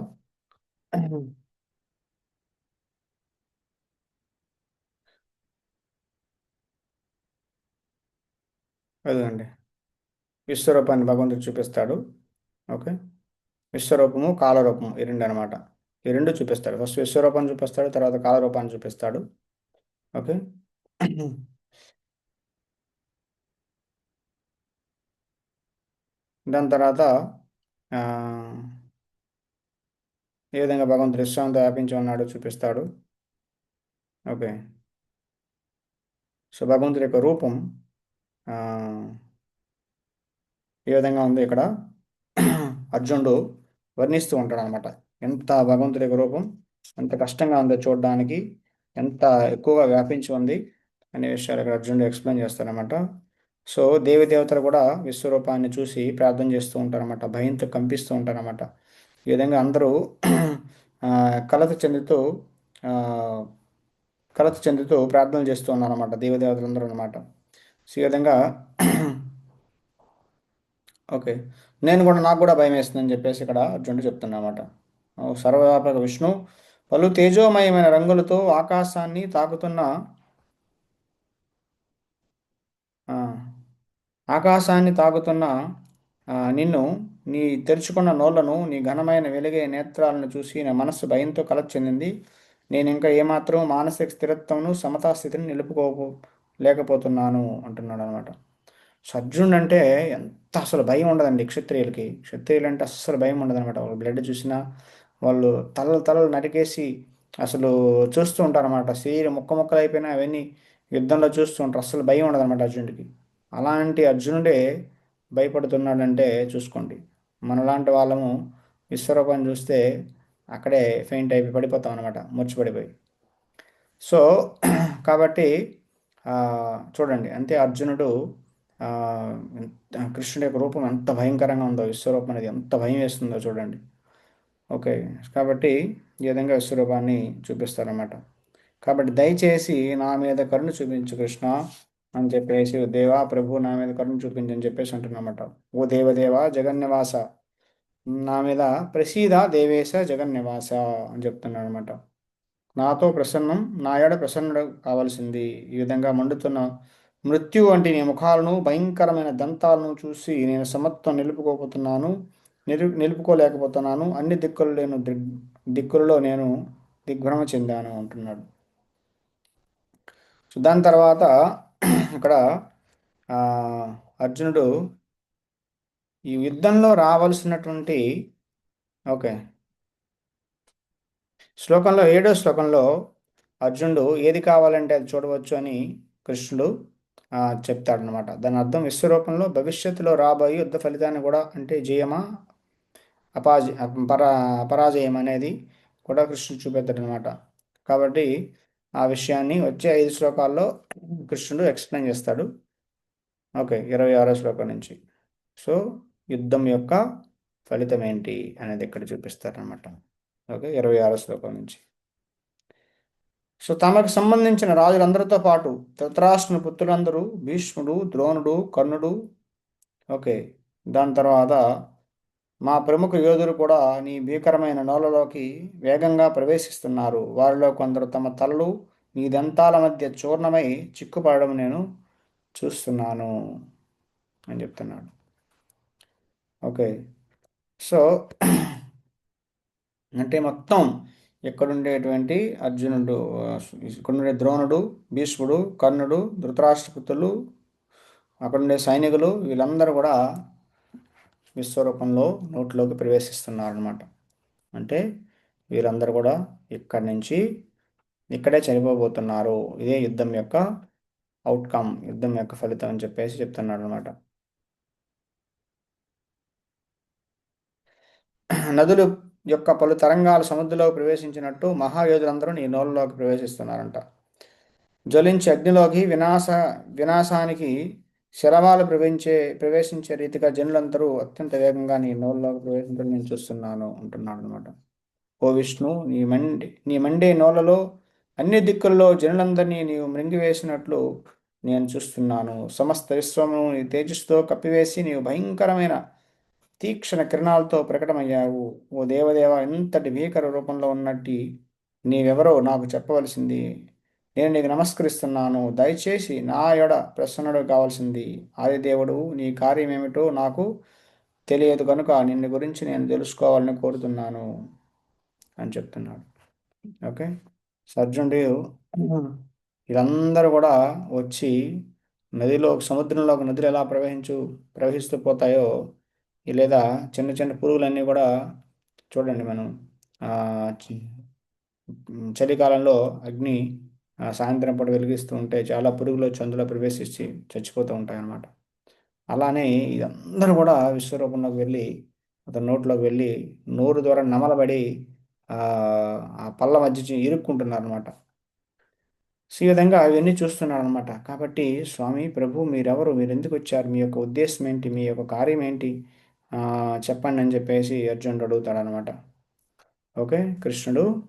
అదండి, విశ్వరూపాన్ని భగవంతుడు చూపిస్తాడు. ఓకే. విశ్వరూపము కాలరూపము ఈ రెండు అనమాట. ఈ రెండు చూపిస్తాడు. ఫస్ట్ విశ్వరూపాన్ని చూపిస్తాడు, తర్వాత కాలరూపాన్ని చూపిస్తాడు. ఓకే. దాని తర్వాత ఆ, ఏ విధంగా భగవంతుడు విశ్వంతో వ్యాపించి ఉన్నాడో చూపిస్తాడు. ఓకే. సో భగవంతుడి యొక్క రూపం ఆ, ఏ విధంగా ఉంది ఇక్కడ అర్జునుడు వర్ణిస్తూ ఉంటాడు అనమాట. ఎంత భగవంతుడి యొక్క రూపం ఎంత కష్టంగా ఉందో చూడడానికి, ఎంత ఎక్కువగా వ్యాపించి ఉంది అనే విషయాలు ఇక్కడ అర్జునుడు ఎక్స్ప్లెయిన్ చేస్తారనమాట. సో దేవి దేవతలు కూడా విశ్వరూపాన్ని చూసి ప్రార్థన చేస్తూ ఉంటారన్నమాట, భయంతో కంపిస్తూ ఉంటారన్నమాట. ఈ విధంగా అందరూ ఆ, కలత చెందుతూ ఆ, కలత చెందుతూ ప్రార్థనలు చేస్తూ ఉన్నారన్నమాట దేవదేవతలందరూ అనమాట. సో ఈ విధంగా ఓకే. నాకు కూడా భయం వేస్తుందని చెప్పేసి ఇక్కడ అర్జునుడు చెప్తున్నమాట. సర్వవ్యాపక విష్ణు పలు తేజోమయమైన రంగులతో ఆకాశాన్ని తాకుతున్న ఆ, ఆకాశాన్ని తాకుతున్న నిన్ను, నీ తెరుచుకున్న నోళ్లను, నీ ఘనమైన వెలుగే నేత్రాలను చూసి నా మనస్సు భయంతో కలత చెందింది. నేను ఇంకా ఏమాత్రం మానసిక స్థిరత్వంను సమతా స్థితిని లేకపోతున్నాను అంటున్నాడు అనమాట. అర్జునుడు అంటే ఎంత అసలు భయం ఉండదండి క్షత్రియులకి. క్షత్రియులు అంటే అస్సలు భయం ఉండదు అనమాట. వాళ్ళు బ్లడ్ చూసినా వాళ్ళు తలలు తలలు నరికేసి అసలు చూస్తూ ఉంటారన్నమాట. శరీరం ముక్క ముక్కలు అయిపోయినా అవన్నీ యుద్ధంలో చూస్తూ ఉంటారు. అస్సలు భయం ఉండదు అనమాట అర్జునుడికి. అలాంటి అర్జునుడే భయపడుతున్నాడంటే చూసుకోండి. మనలాంటి వాళ్ళము విశ్వరూపం చూస్తే అక్కడే ఫెయింట్ అయిపోయి పడిపోతాం అనమాట, మూర్ఛపడిపోయి. సో కాబట్టి ఆ, చూడండి అంతే అర్జునుడు ఆ, కృష్ణుడి యొక్క రూపం ఎంత భయంకరంగా ఉందో, విశ్వరూపం అనేది ఎంత భయం వేస్తుందో చూడండి. ఓకే. కాబట్టి ఈ విధంగా విశ్వరూపాన్ని చూపిస్తారన్నమాట. కాబట్టి దయచేసి నా మీద కరుణ చూపించు కృష్ణ అని చెప్పేసి, దేవా ప్రభు నా మీద కరుణ చూపించు అని చెప్పేసి అంటున్నమాట. ఓ దేవదేవ జగన్నివాస, నా మీద ప్రసీద దేవేశ జగన్నివాస అని చెప్తున్నాడు అనమాట. నాతో ప్రసన్నం, నా ఏడ ప్రసన్నుడు కావాల్సింది. ఈ విధంగా మండుతున్న మృత్యు వంటి నీ ముఖాలను, భయంకరమైన దంతాలను చూసి నేను సమత్వం నిలుపుకోలేకపోతున్నాను. అన్ని దిక్కులు నేను దిక్కులలో నేను దిగ్భ్రమ చెందాను అంటున్నాడు. సో దాని తర్వాత ఇక్కడ ఆ, అర్జునుడు ఈ యుద్ధంలో రావాల్సినటువంటి ఓకే శ్లోకంలో 7వ శ్లోకంలో అర్జునుడు ఏది కావాలంటే అది చూడవచ్చు అని కృష్ణుడు చెప్తాడనమాట. దాని అర్థం విశ్వరూపంలో భవిష్యత్తులో రాబోయే యుద్ధ ఫలితాన్ని కూడా, అంటే జయమా అపాజ పరా పరాజయం అనేది కూడా కృష్ణుడు చూపెడతాడనమాట. కాబట్టి ఆ విషయాన్ని వచ్చే 5 శ్లోకాల్లో కృష్ణుడు ఎక్స్ప్లెయిన్ చేస్తాడు. ఓకే, 26వ శ్లోకం నుంచి. సో యుద్ధం యొక్క ఫలితం ఏంటి అనేది ఇక్కడ చూపిస్తారనమాట. ఓకే, 26వ శ్లోకం నుంచి. సో తమకు సంబంధించిన రాజులందరితో పాటు ధృతరాష్ట్రుని పుత్రులందరూ, భీష్ముడు, ద్రోణుడు, కర్ణుడు, ఓకే, దాని తర్వాత మా ప్రముఖ యోధులు కూడా నీ భీకరమైన నోలలోకి వేగంగా ప్రవేశిస్తున్నారు. వారిలో కొందరు తమ తలలు నీ దంతాల మధ్య చూర్ణమై చిక్కుపడడం నేను చూస్తున్నాను అని చెప్తున్నాడు. ఓకే. సో అంటే మొత్తం ఇక్కడుండేటువంటి అర్జునుడు, ఇక్కడుండే ద్రోణుడు, భీష్ముడు, కర్ణుడు, ధృతరాష్ట్రపుత్రులు, అక్కడుండే సైనికులు వీళ్ళందరూ కూడా విశ్వరూపంలో నోట్లోకి ప్రవేశిస్తున్నారు అనమాట. అంటే వీరందరూ కూడా ఇక్కడి నుంచి ఇక్కడే చనిపోబోతున్నారు. ఇదే యుద్ధం యొక్క అవుట్కమ్, యుద్ధం యొక్క ఫలితం అని చెప్పేసి చెప్తున్నాడు అనమాట. నదులు యొక్క పలు తరంగాలు సముద్రంలోకి ప్రవేశించినట్టు మహాయోధులందరూ నీ నోళ్ళలోకి ప్రవేశిస్తున్నారంట. జ్వలించే అగ్నిలోకి వినాశానికి శరవాలు ప్రవేశించే రీతిగా జనులందరూ అత్యంత వేగంగా నీ నోళ్ళలోకి ప్రవేశించడం నేను చూస్తున్నాను అంటున్నాడు అనమాట. ఓ విష్ణు, నీ మండే నోళ్ళలో అన్ని దిక్కుల్లో జనులందరినీ నీవు మృంగివేసినట్లు నేను చూస్తున్నాను. సమస్త విశ్వమును నీ తేజస్సుతో కప్పివేసి నీవు భయంకరమైన తీక్షణ కిరణాలతో ప్రకటమయ్యావు. ఓ దేవదేవ, ఎంతటి భీకర రూపంలో ఉన్నట్టి నీవెవరో నాకు చెప్పవలసింది. నేను నీకు నమస్కరిస్తున్నాను. దయచేసి నా యొడ ప్రసన్నుడు కావాల్సింది. ఆదిదేవుడు, నీ కార్యమేమిటో నాకు తెలియదు కనుక నిన్ను గురించి నేను తెలుసుకోవాలని కోరుతున్నాను అని చెప్తున్నాడు. ఓకే. సర్జునుడు వీళ్ళందరూ కూడా వచ్చి సముద్రంలోకి నదులు ఎలా ప్రవహిస్తూ పోతాయో, లేదా చిన్న చిన్న పురుగులన్నీ కూడా చూడండి మనం ఆ, చి- చలికాలంలో అగ్ని సాయంత్రం పూట వెలిగిస్తూ ఉంటే చాలా పురుగులు వచ్చి అందులో ప్రవేశించి చచ్చిపోతూ ఉంటాయి అన్నమాట. అలానే ఇదందరూ కూడా విశ్వరూపంలోకి వెళ్ళి అతని నోట్లోకి వెళ్ళి నోరు ద్వారా నమలబడి ఆ ఆ పళ్ళ మధ్య ఇరుక్కుంటున్నారు అనమాట. సో ఈ విధంగా అవన్నీ చూస్తున్నాడు అనమాట. కాబట్టి స్వామి ప్రభు మీరెవరు, మీరు ఎందుకు వచ్చారు, మీ యొక్క ఉద్దేశం ఏంటి, మీ యొక్క కార్యం ఏంటి, ఆ, చెప్పండి అని చెప్పేసి అర్జునుడు అడుగుతాడు అనమాట. ఓకే. కృష్ణుడు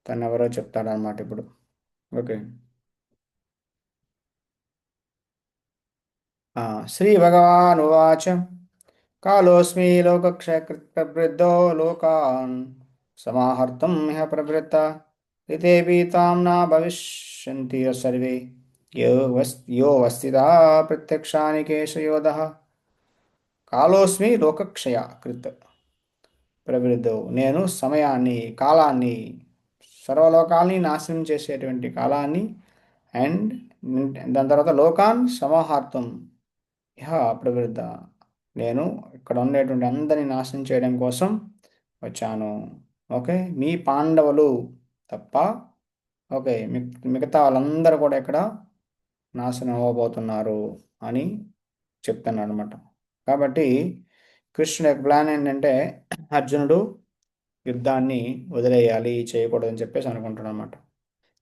తనెవరో చెప్తాడనమాట ఇప్పుడు. ఓకే. శ్రీ భగవాన్ ఉవాచ కాలోస్మి లోకక్షయకృత్ ప్రవృద్ధో లోకాన్ సమాహర్తం ఇహ ప్రవృత్త రితేపి తాం నా భవిష్యంతి సర్వే యో వస్థితా ప్రత్యక్షానికేశయోధః కాలోస్మి లోకక్షయ కృత్ ప్రవృద్ధో, నేను సమయాన్ని, కాలాన్ని, సర్వలోకాల్ని నాశనం చేసేటువంటి కాలాన్ని, అండ్ దాని తర్వాత లోకాన్ సమాహార్తం ఇహ ప్రవృద్ధ, నేను ఇక్కడ ఉండేటువంటి అందరినీ నాశనం చేయడం కోసం వచ్చాను. ఓకే. మీ పాండవులు తప్ప, ఓకే, మిగతా వాళ్ళందరూ కూడా ఇక్కడ నాశనం అవ్వబోతున్నారు అని చెప్తున్నాడు అనమాట. కాబట్టి కృష్ణుడి యొక్క ప్లాన్ ఏంటంటే అర్జునుడు యుద్ధాన్ని వదిలేయాలి, చేయకూడదని చెప్పేసి అనుకుంటాడు అనమాట.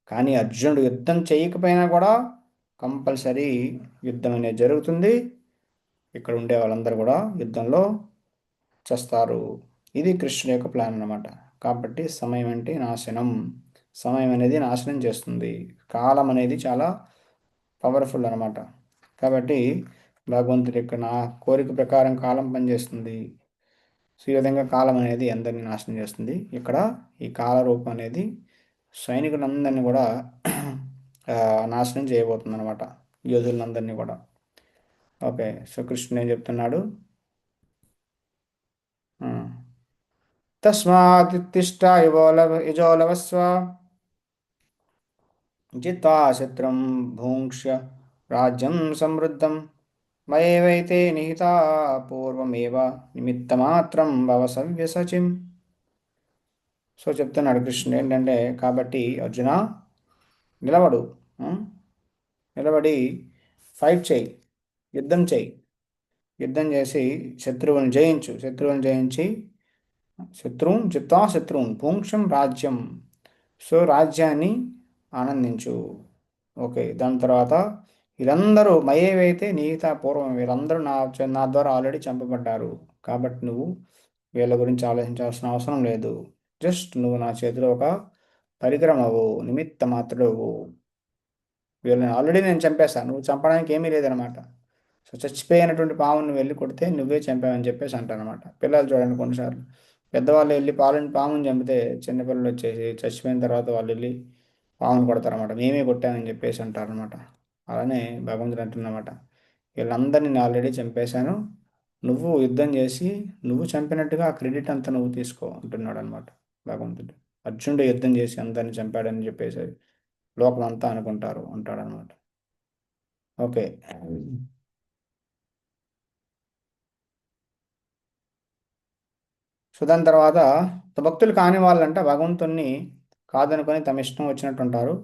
కానీ అర్జునుడు యుద్ధం చేయకపోయినా కూడా కంపల్సరీ యుద్ధం అనేది జరుగుతుంది. ఇక్కడ ఉండే వాళ్ళందరూ కూడా యుద్ధంలో చేస్తారు. ఇది కృష్ణుడి యొక్క ప్లాన్ అన్నమాట. కాబట్టి సమయం అంటే నాశనం, సమయం అనేది నాశనం చేస్తుంది. కాలం అనేది చాలా పవర్ఫుల్ అనమాట. కాబట్టి భగవంతుడి యొక్క నా కోరిక ప్రకారం కాలం పనిచేస్తుంది. సో ఈ విధంగా కాలం అనేది అందరినీ నాశనం చేస్తుంది. ఇక్కడ ఈ కాల రూపం అనేది సైనికులందరినీ కూడా ఆ, నాశనం చేయబోతుంది అనమాట, యోధులందరినీ కూడా. ఓకే. సో కృష్ణుడు ఏం చెప్తున్నాడు? ఆ, తస్మాత్తిష్ట యజోలవస్వ జిత్వా శత్రుం భూంక్ష్య రాజ్యం సమృద్ధం మయేవైతే నిహితా పూర్వమేవ నిమిత్తమాత్రం భవ సవ్యసచిం. సో చెప్తున్నాడు కృష్ణుడు ఏంటంటే, కాబట్టి అర్జున నిలబడు, ఆ? నిలబడి ఫైట్ చేయి, యుద్ధం చేయి, యుద్ధం చేసి శత్రువుని జయించి శత్రువున్ జిత్వా శత్రువున్ భూంక్షం రాజ్యం, సో రాజ్యాన్ని ఆనందించు. ఓకే. దాని తర్వాత వీళ్ళందరూ మయేవైతే నిహిత పూర్వం, వీళ్ళందరూ నా ద్వారా ఆల్రెడీ చంపబడ్డారు. కాబట్టి నువ్వు వీళ్ళ గురించి ఆలోచించాల్సిన అవసరం లేదు. జస్ట్ నువ్వు నా చేతిలో ఒక పరికరం అవ్వు, నిమిత్త మాత్రుడు అవ్వు. వీళ్ళని ఆల్రెడీ నేను చంపేశాను, నువ్వు చంపడానికి ఏమీ లేదనమాట. సో చచ్చిపోయినటువంటి పాముని వెళ్ళి కొడితే నువ్వే చంపావని చెప్పేసి అంటారనమాట. పిల్లలు చూడండి కొన్నిసార్లు పెద్దవాళ్ళు వెళ్ళి పాముని చంపితే చిన్నపిల్లలు వచ్చేసి చచ్చిపోయిన తర్వాత వాళ్ళు వెళ్ళి పాముని కొడతారన్నమాట. మేమే కొట్టామని చెప్పేసి అంటారనమాట. అలానే భగవంతుడు అంటున్నమాట, వీళ్ళందరినీ నేను ఆల్రెడీ చంపేశాను, నువ్వు యుద్ధం చేసి నువ్వు చంపినట్టుగా ఆ క్రెడిట్ అంతా నువ్వు తీసుకో అంటున్నాడు అనమాట భగవంతుడు. అర్జునుడు యుద్ధం చేసి అందరిని చంపాడని చెప్పేసి లోకం అంతా అనుకుంటారు అంటాడనమాట. ఓకే. సో దాని తర్వాత భక్తులు కాని వాళ్ళంట భగవంతుణ్ణి కాదనుకొని తమ ఇష్టం వచ్చినట్టు ఉంటారు.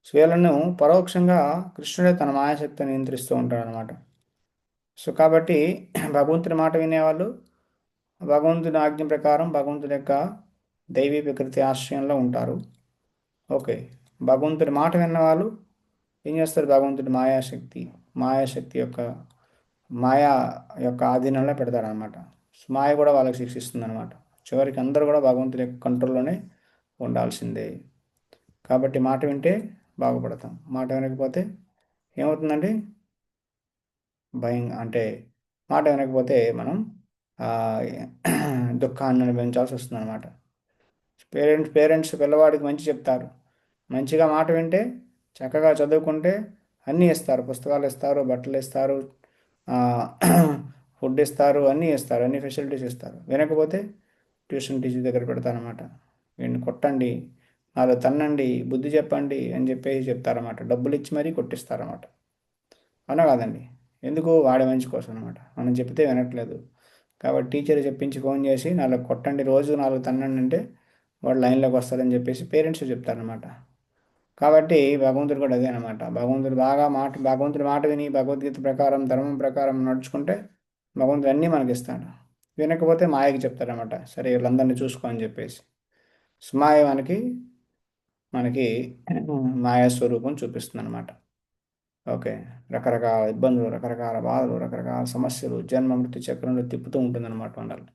సో వీళ్ళను పరోక్షంగా కృష్ణుడే తన మాయాశక్తిని నియంత్రిస్తూ ఉంటాడు అనమాట. సో కాబట్టి భగవంతుని మాట వినేవాళ్ళు భగవంతుని ఆజ్ఞ ప్రకారం భగవంతుని యొక్క దైవీ ప్రకృతి ఆశ్రయంలో ఉంటారు. ఓకే. భగవంతుడి మాట విన్నవాళ్ళు ఏం చేస్తారు? భగవంతుడి మాయాశక్తి యొక్క మాయా యొక్క ఆధీనంలో పెడతారనమాట. మాయ కూడా వాళ్ళకి శిక్షిస్తుంది అనమాట. చివరికి అందరూ కూడా భగవంతుడి యొక్క కంట్రోల్లోనే ఉండాల్సిందే. కాబట్టి మాట వింటే బాగుపడతాం, మాట వినకపోతే ఏమవుతుందండి? భయం అంటే మాట వినకపోతే మనం ఆ, దుఃఖాన్ని అనుభవించాల్సి వస్తుంది అనమాట. పేరెంట్స్ పిల్లవాడికి మంచి చెప్తారు, మంచిగా మాట వింటే చక్కగా చదువుకుంటే అన్నీ ఇస్తారు, పుస్తకాలు ఇస్తారు, బట్టలు ఇస్తారు, ఆ, ఫుడ్ ఇస్తారు, అన్నీ ఇస్తారు, అన్ని ఫెసిలిటీస్ ఇస్తారు. వినకపోతే ట్యూషన్ టీచర్ దగ్గర పెడతారనమాట. వీడిని కొట్టండి, నాలో తన్నండి, బుద్ధి చెప్పండి అని చెప్పేసి చెప్తారన్నమాట. డబ్బులు ఇచ్చి మరీ కొట్టిస్తారన్నమాట. అవునా కాదండి? ఎందుకు? వాడి మంచి కోసం అనమాట. మనం చెప్తే వినట్లేదు కాబట్టి టీచర్ చెప్పించి ఫోన్ చేసి నాలుగు కొట్టండి, రోజు నాలుగు తన్నండి అంటే వాడు లైన్లోకి వస్తారని చెప్పేసి పేరెంట్స్ చెప్తారనమాట. కాబట్టి భగవంతుడు కూడా అదే అనమాట. భగవంతుడి మాట విని భగవద్గీత ప్రకారం ధర్మం ప్రకారం నడుచుకుంటే భగవంతుడు అన్నీ మనకి ఇస్తాడు. వినకపోతే మాయకి చెప్తారనమాట, సరే వీళ్ళందరినీ చూసుకో అని చెప్పేసి. మాయ మనకి మాయా స్వరూపం చూపిస్తుంది అనమాట. ఓకే. రకరకాల ఇబ్బందులు, రకరకాల బాధలు, రకరకాల సమస్యలు, జన్మ మృత్యు చక్రంలో తిప్పుతూ ఉంటుందన్నమాట మనల్ని.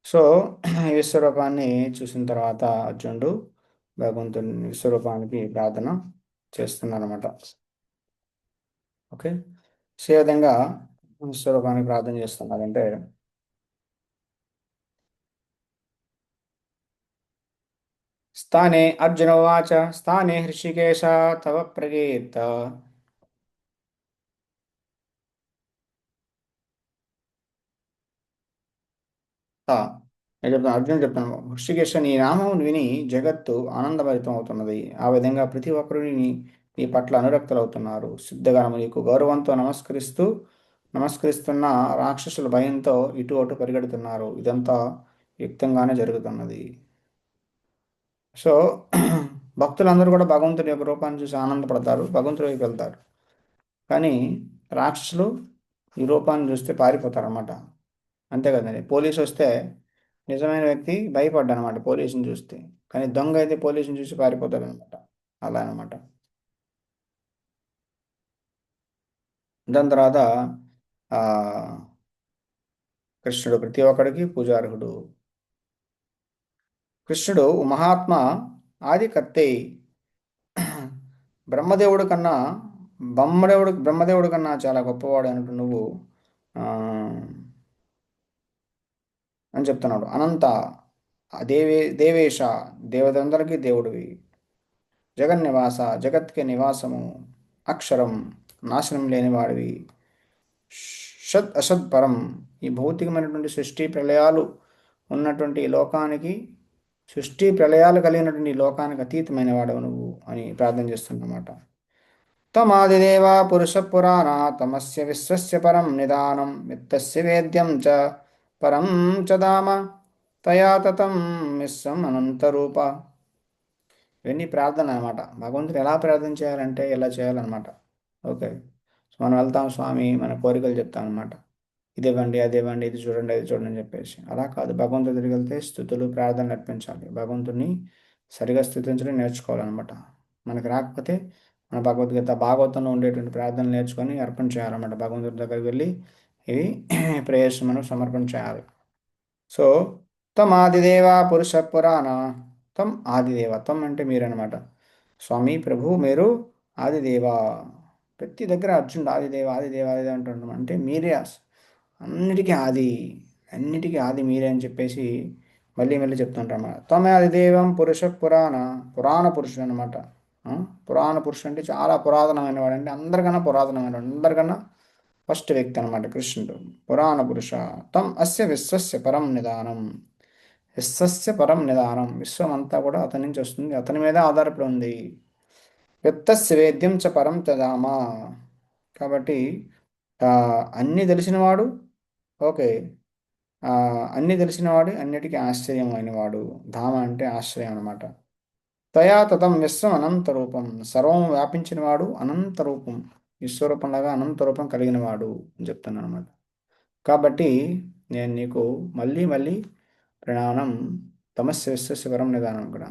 సో ఈ విశ్వరూపాన్ని చూసిన తర్వాత అర్జునుడు భగవంతుని విశ్వరూపానికి ప్రార్థన చేస్తున్నారన్నమాట. ఓకే. సో ఈ విధంగా విశ్వరూపానికి ప్రార్థన చేస్తున్నారంటే స్థానే అర్జున ఉవాచ స్థానే హృషికేశ తవ ప్రగీత. ఆ, నేను చెప్తాను, అర్జునుడు చెప్తాను, హృషికేశ నీ నామం విని జగత్తు ఆనందభరితం అవుతున్నది. ఆ విధంగా ప్రతి ఒక్కరు నీ పట్ల అనురక్తులవుతున్నారు. సిద్ధగణము నీకు గౌరవంతో నమస్కరిస్తున్న రాక్షసుల భయంతో ఇటు అటు పరిగెడుతున్నారు. ఇదంతా యుక్తంగానే జరుగుతున్నది. సో భక్తులందరూ కూడా భగవంతుడి యొక్క రూపాన్ని చూసి ఆనందపడతారు, భగవంతుడి వైపు వెళ్తారు. కానీ రాక్షసులు ఈ రూపాన్ని చూస్తే పారిపోతారు అన్నమాట. అంతే కదండి. పోలీసు వస్తే నిజమైన వ్యక్తి భయపడ్డా అనమాట పోలీసుని చూస్తే, కానీ దొంగ అయితే పోలీసుని చూసి పారిపోతాడు అనమాట. అలా అనమాట. దాని తర్వాత ఆ, కృష్ణుడు ప్రతి ఒక్కడికి పూజార్హుడు. కృష్ణుడు మహాత్మా ఆది కర్తే. బ్రహ్మదేవుడు కన్నా బ్రహ్మదేవుడు కన్నా చాలా గొప్పవాడు అన్నట్టు నువ్వు ఆ, అని చెప్తున్నాడు. అనంత దేవేశ, దేవతందరికీ దేవుడివి. జగన్నివాస, జగత్కి నివాసము. అక్షరం, నాశనం లేనివాడివి. అసత్ పరం, ఈ భౌతికమైనటువంటి సృష్టి ప్రళయాలు ఉన్నటువంటి ఈ లోకానికి, సృష్టి ప్రళయాలు కలిగినటువంటి ఈ లోకానికి అతీతమైన వాడవు నువ్వు అని ప్రార్థన చేస్తున్నమాట. తమాదిదేవ పురుష పురాణ తమస్య విశ్వస్య పరం నిదానం విత్తస్య వేద్యం చ పరం చ దామ తయా తతం విశ్వం అనంతరూప. ఇవన్నీ ప్రార్థన అనమాట. భగవంతుడు ఎలా ప్రార్థన చేయాలంటే ఇలా చేయాలన్నమాట. ఓకే. సో మనం వెళ్తాం స్వామి, మన కోరికలు చెప్తాం అనమాట. ఇదివ్వండి, అది ఇవ్వండి, ఇది చూడండి, అది చూడండి అని చెప్పేసి. అలా కాదు, భగవంతుడి దగ్గరికి వెళ్తే స్థుతులు ప్రార్థనలు అర్పించాలి. భగవంతుడిని సరిగా స్థుతించడం నేర్చుకోవాలన్నమాట. మనకు రాకపోతే మన భాగవతంలో ఉండేటువంటి ప్రార్థనలు నేర్చుకొని అర్పణ చేయాలన్నమాట. భగవంతుడి దగ్గరికి వెళ్ళి ఇవి ప్రేయర్స్ మనం సమర్పణ చేయాలి. సో తం ఆదిదేవ పురుష పురాణ. తం ఆదిదేవ, తం అంటే మీరనమాట. స్వామి ప్రభు మీరు ఆదిదేవ, ప్రతి దగ్గర అర్జునుడు ఆదిదేవ ఆదిదేవ ఆదిదేవ అంటుంటాం. అంటే మీరే అన్నిటికీ ఆది, అన్నిటికీ ఆది మీరే అని చెప్పేసి మళ్ళీ మళ్ళీ చెప్తుంటాం అన్నమాట. త్వమే ఆదిదేవం పురుష పురాణ, పురాణ పురుషుడు అనమాట. పురాణ పురుషుడు అంటే చాలా పురాతనమైన వాడు, అంటే అందరికన్నా పురాతనమైన వాడు, అందరికన్నా ఫస్ట్ వ్యక్తి అనమాట కృష్ణుడు. పురాణ పురుష తం అస్య విశ్వస్య పరం నిదానం. విశ్వస్య పరం నిదానం, విశ్వం అంతా కూడా అతని నుంచి వస్తుంది, అతని మీద ఆధారపడి ఉంది. వ్యక్తస్య వేద్యం చ పరం తదామ. కాబట్టి ఆ, అన్నీ తెలిసినవాడు. ఓకే. ఆ, అన్నీ తెలిసినవాడు, అన్నిటికీ ఆశ్చర్యం అయినవాడు. ధామ అంటే ఆశ్చర్యం అనమాట. తయా తతం విశ్వం అనంత రూపం, సర్వం వ్యాపించినవాడు, అనంత రూపం, విశ్వరూపంలాగా అనంత రూపం కలిగినవాడు అని చెప్తున్నాను అనమాట. కాబట్టి నేను నీకు మళ్ళీ మళ్ళీ ప్రణామం. తమస్య విశ్వస్య వరం నిదానం కూడా.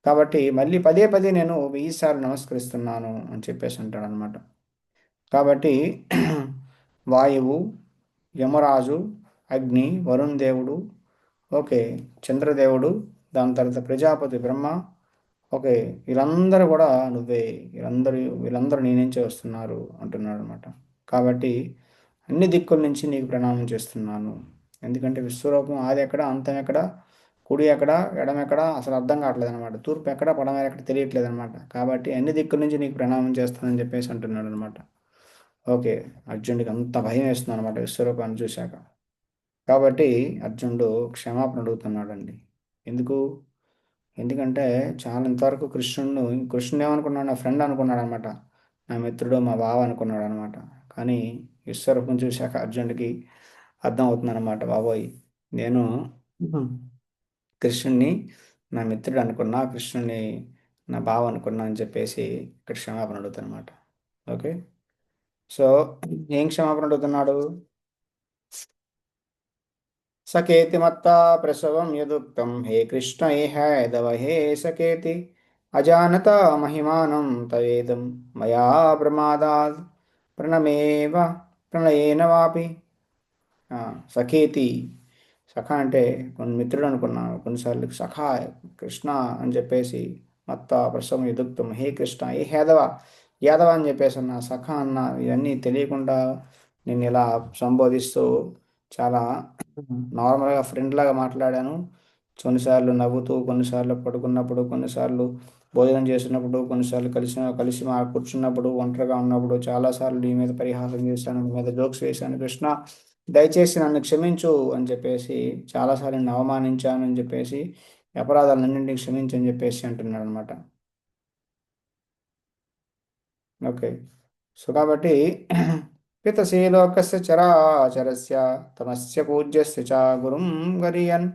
కాబట్టి మళ్ళీ పదే పదే నేను 1000 సార్లు నమస్కరిస్తున్నాను అని చెప్పేసి అంటాడు అనమాట. కాబట్టి వాయువు, యమరాజు, అగ్ని, వరుణ్ దేవుడు, ఓకే, చంద్రదేవుడు, దాని తర్వాత ప్రజాపతి బ్రహ్మ, ఓకే, వీళ్ళందరూ కూడా నువ్వే, వీళ్ళందరూ నీ నుంచే వస్తున్నారు అంటున్నాడు అనమాట. కాబట్టి అన్ని దిక్కుల నుంచి నీకు ప్రణామం చేస్తున్నాను. ఎందుకంటే విశ్వరూపం ఆది ఎక్కడ, అంతం ఎక్కడ, కుడి ఎక్కడ, ఎడమ ఎక్కడ, అసలు అర్థం కావట్లేదు అనమాట. తూర్పు ఎక్కడ, పడమర ఎక్కడ తెలియట్లేదు అనమాట. కాబట్టి అన్ని దిక్కుల నుంచి నీకు ప్రణామం చేస్తానని చెప్పేసి అంటున్నాడు అనమాట. ఓకే. అర్జునుడికి అంత భయం వేస్తుంది అనమాట విశ్వరూపాన్ని చూశాక. కాబట్టి అర్జునుడు క్షమాపణ అడుగుతున్నాడండి. ఎందుకు? ఎందుకంటే చాలా ఇంతవరకు కృష్ణుడు ఏమనుకున్నాడు, నా ఫ్రెండ్ అనుకున్నాడు అనమాట. నా మిత్రుడు, మా బావ అనుకున్నాడు అనమాట. కానీ విశ్వరూపం చూశాక అర్జునుడికి అర్థం అవుతుంది అనమాట, బాబోయ్, నేను కృష్ణుణ్ణి నా మిత్రుడు అనుకున్నా, కృష్ణుని నా బావ అనుకున్నా అని చెప్పేసి ఇక్కడ క్షమాపణ అడుగుతానమాట. ఓకే. సో ఏం క్షమాపణ అడుగుతున్నాడు? సకేతి మత్తా ప్రసవం యదుక్తం హే కృష్ణ ఏహైదవ హే సకేతి అజానత మహిమానం తవేదం మయా ప్రమాదాద్ ప్రణమేవ ప్రణయేన వాపి. ఆ, సఖేతి, సఖ అంటే కొన్ని మిత్రుడు అనుకున్నాను, కొన్నిసార్లు సఖ కృష్ణ అని చెప్పేసి మత్త ప్రసవం ఎదుగుతాం హే కృష్ణ ఏ యాదవ, యాదవ అని చెప్పేసి అన్న, సఖ అన్న, ఇవన్నీ తెలియకుండా నేను ఇలా సంబోధిస్తూ చాలా నార్మల్గా ఫ్రెండ్ లాగా మాట్లాడాను. కొన్నిసార్లు నవ్వుతూ, కొన్నిసార్లు పడుకున్నప్పుడు, కొన్నిసార్లు భోజనం చేసినప్పుడు, కొన్నిసార్లు కలిసి కూర్చున్నప్పుడు, ఒంటరిగా ఉన్నప్పుడు చాలాసార్లు నీ మీద పరిహాసం చేశాను, నీ మీద జోక్స్ వేశాను కృష్ణ, దయచేసి నన్ను క్షమించు అని చెప్పేసి చాలాసార్లు నేను అవమానించాను అని చెప్పేసి, అపరాధాలన్నింటినీ క్షమించని చెప్పేసి అంటున్నాడు అనమాట. ఓకే. సో కాబట్టి పితసీ లోకస్య చరాచరస్య తమస్య పూజ్యస్య చ గురుం గరీయన్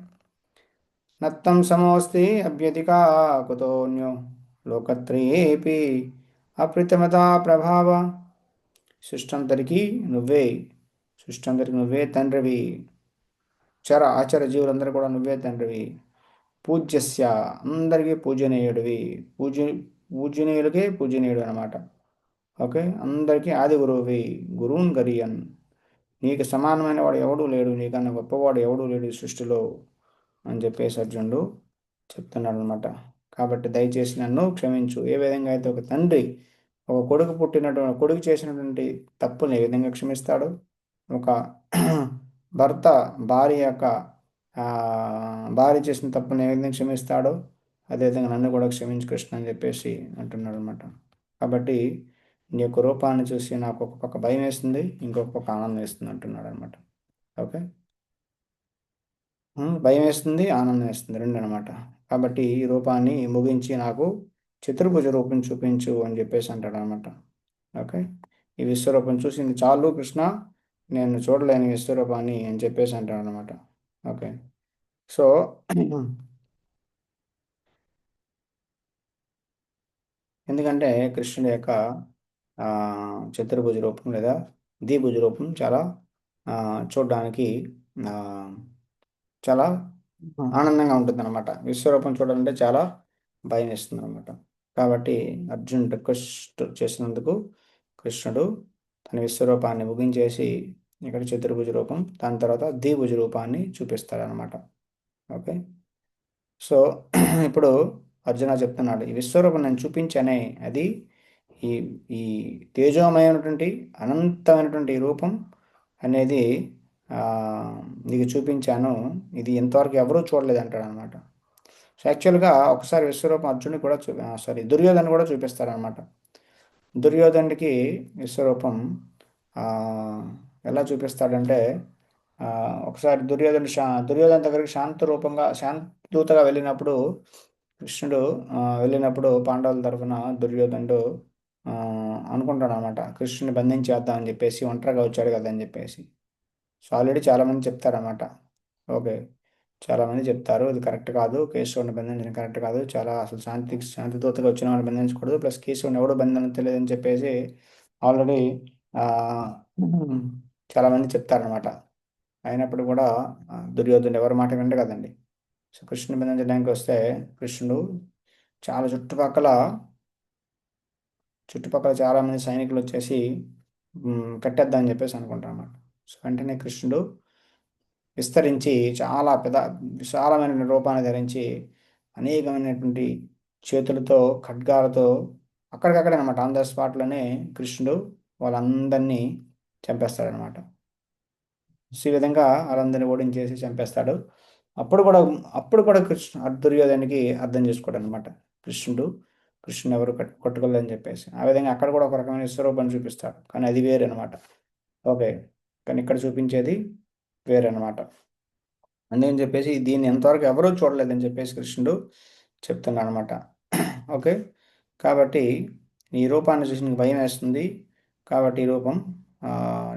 నత్తం సమోస్తి అభ్యధికా కుతోన్యో లోకత్రయేపి అప్రతిమతా ప్రభావ. సృష్టంతరికి నువ్వే, సృష్టంతరికి నువ్వే తండ్రివి, ఆచర జీవులందరూ కూడా నువ్వే తండ్రివి. పూజ్యస్య అందరికీ పూజనీయుడివి, పూజనీయులకే పూజనీయుడు అనమాట. ఓకే. అందరికీ ఆది గురువువి, గురువున్ గరియన్, నీకు సమానమైన వాడు ఎవడూ లేడు, నీకన్నా గొప్పవాడు ఎవడూ లేడు ఈ సృష్టిలో అని చెప్పేసి అర్జునుడు చెప్తున్నాడు అనమాట. కాబట్టి దయచేసి నన్ను క్షమించు. ఏ విధంగా అయితే ఒక తండ్రి ఒక కొడుకు పుట్టినటువంటి కొడుకు చేసినటువంటి తప్పుని ఏ విధంగా క్షమిస్తాడు, ఒక భర్త భార్య యొక్క ఆ, భార్య చేసిన తప్పుని ఏ విధంగా క్షమిస్తాడో, అదేవిధంగా నన్ను కూడా క్షమించు కృష్ణ అని చెప్పేసి అంటున్నాడు అనమాట. కాబట్టి నీ యొక్క రూపాన్ని చూసి నాకు ఒక పక్క భయం వేస్తుంది, ఇంకొక పక్క ఆనందం వేస్తుంది అంటున్నాడు అనమాట. ఓకే. భయం వేస్తుంది, ఆనందం వేస్తుంది, రెండు అనమాట. కాబట్టి ఈ రూపాన్ని ముగించి నాకు చతుర్భుజ రూపం చూపించు అని చెప్పేసి అంటాడు అనమాట. ఓకే. ఈ విశ్వరూపం చూసింది చాలు కృష్ణ, నేను చూడలేని విశ్వరూపాన్ని అని చెప్పేసి అంటాడు అనమాట. ఓకే. సో ఎందుకంటే కృష్ణుడి యొక్క ఆ, చతుర్భుజ రూపం లేదా ద్విభుజ రూపం చాలా ఆ, చూడడానికి ఆ, చాలా ఆనందంగా ఉంటుంది అనమాట. విశ్వరూపం చూడాలంటే చాలా భయం వేస్తుంది అనమాట. కాబట్టి అర్జునుడు రిక్వెస్ట్ చేసినందుకు కృష్ణుడు తన విశ్వరూపాన్ని ముగించేసి ఇక్కడ చతుర్భుజ రూపం, దాని తర్వాత ద్విభుజ రూపాన్ని చూపిస్తాడనమాట. ఓకే. సో ఇప్పుడు అర్జున చెప్తున్నాడు, ఈ విశ్వరూపం నేను చూపించానే, అది ఈ ఈ తేజోమయమైనటువంటి అనంతమైనటువంటి రూపం అనేది ఆ, నీకు చూపించాను, ఇది ఇంతవరకు ఎవరూ చూడలేదు అంటాడు అనమాట. సో యాక్చువల్గా ఒకసారి విశ్వరూపం అర్జునుడు కూడా సారీ దుర్యోధన కూడా చూపిస్తారనమాట. దుర్యోధనుడికి విశ్వరూపం ఆ, ఎలా చూపిస్తాడంటే ఆ, ఒకసారి దుర్యోధన దగ్గరికి శాంత రూపంగా శాంతదూతగా వెళ్ళినప్పుడు కృష్ణుడు వెళ్ళినప్పుడు పాండవుల తరఫున దుర్యోధనుడు ఆ, అనుకుంటాడు అనమాట, కృష్ణుని బంధించేద్దామని చెప్పేసి, ఒంటరిగా వచ్చాడు కదా అని చెప్పేసి. సో ఆల్రెడీ చాలామంది చెప్తారన్నమాట. ఓకే, చాలామంది చెప్తారు ఇది కరెక్ట్ కాదు, కేశవుని బంధించడం కరెక్ట్ కాదు, చాలా అసలు శాంతిదూతగా వచ్చిన వాడిని బంధించకూడదు, ప్లస్ కేశవుని ఎవడు బంధించలేదని చెప్పేసి ఆల్రెడీ చాలామంది చెప్తారనమాట. అయినప్పుడు కూడా దుర్యోధనుడు ఎవరి మాట వినడు కదండి. సో కృష్ణుని బంధించడానికి వస్తే కృష్ణుడు చాలా చుట్టుపక్కల చాలామంది సైనికులు వచ్చేసి కట్టేద్దామని చెప్పేసి అనుకుంటారు అన్నమాట. సో వెంటనే కృష్ణుడు విస్తరించి చాలా విశాలమైన రూపాన్ని ధరించి అనేకమైనటువంటి చేతులతో ఖడ్గాలతో అక్కడికక్కడే అనమాట, ఆన్ ద స్పాట్లోనే కృష్ణుడు వాళ్ళందరినీ చంపేస్తాడనమాట. సో ఈ విధంగా వాళ్ళందరినీ ఓడించేసి చంపేస్తాడు. అప్పుడు కూడా అప్పుడు కూడా దుర్యోధనుడికి అర్థం చేసుకోవడం అనమాట, కృష్ణుడు కృష్ణుని ఎవరు కొట్టుకోలేదని చెప్పేసి. ఆ విధంగా అక్కడ కూడా ఒక రకమైన విశ్వరూపాన్ని చూపిస్తాడు, కానీ అది వేరే అనమాట. ఓకే, కానీ ఇక్కడ చూపించేది వేరే అనమాట. అందుకని చెప్పేసి దీన్ని ఎంతవరకు ఎవరూ చూడలేదని చెప్పేసి కృష్ణుడు చెప్తున్నాడు అనమాట. ఓకే, కాబట్టి ఈ రూపాన్ని చూసి నీకు భయం వేస్తుంది, కాబట్టి ఈ రూపం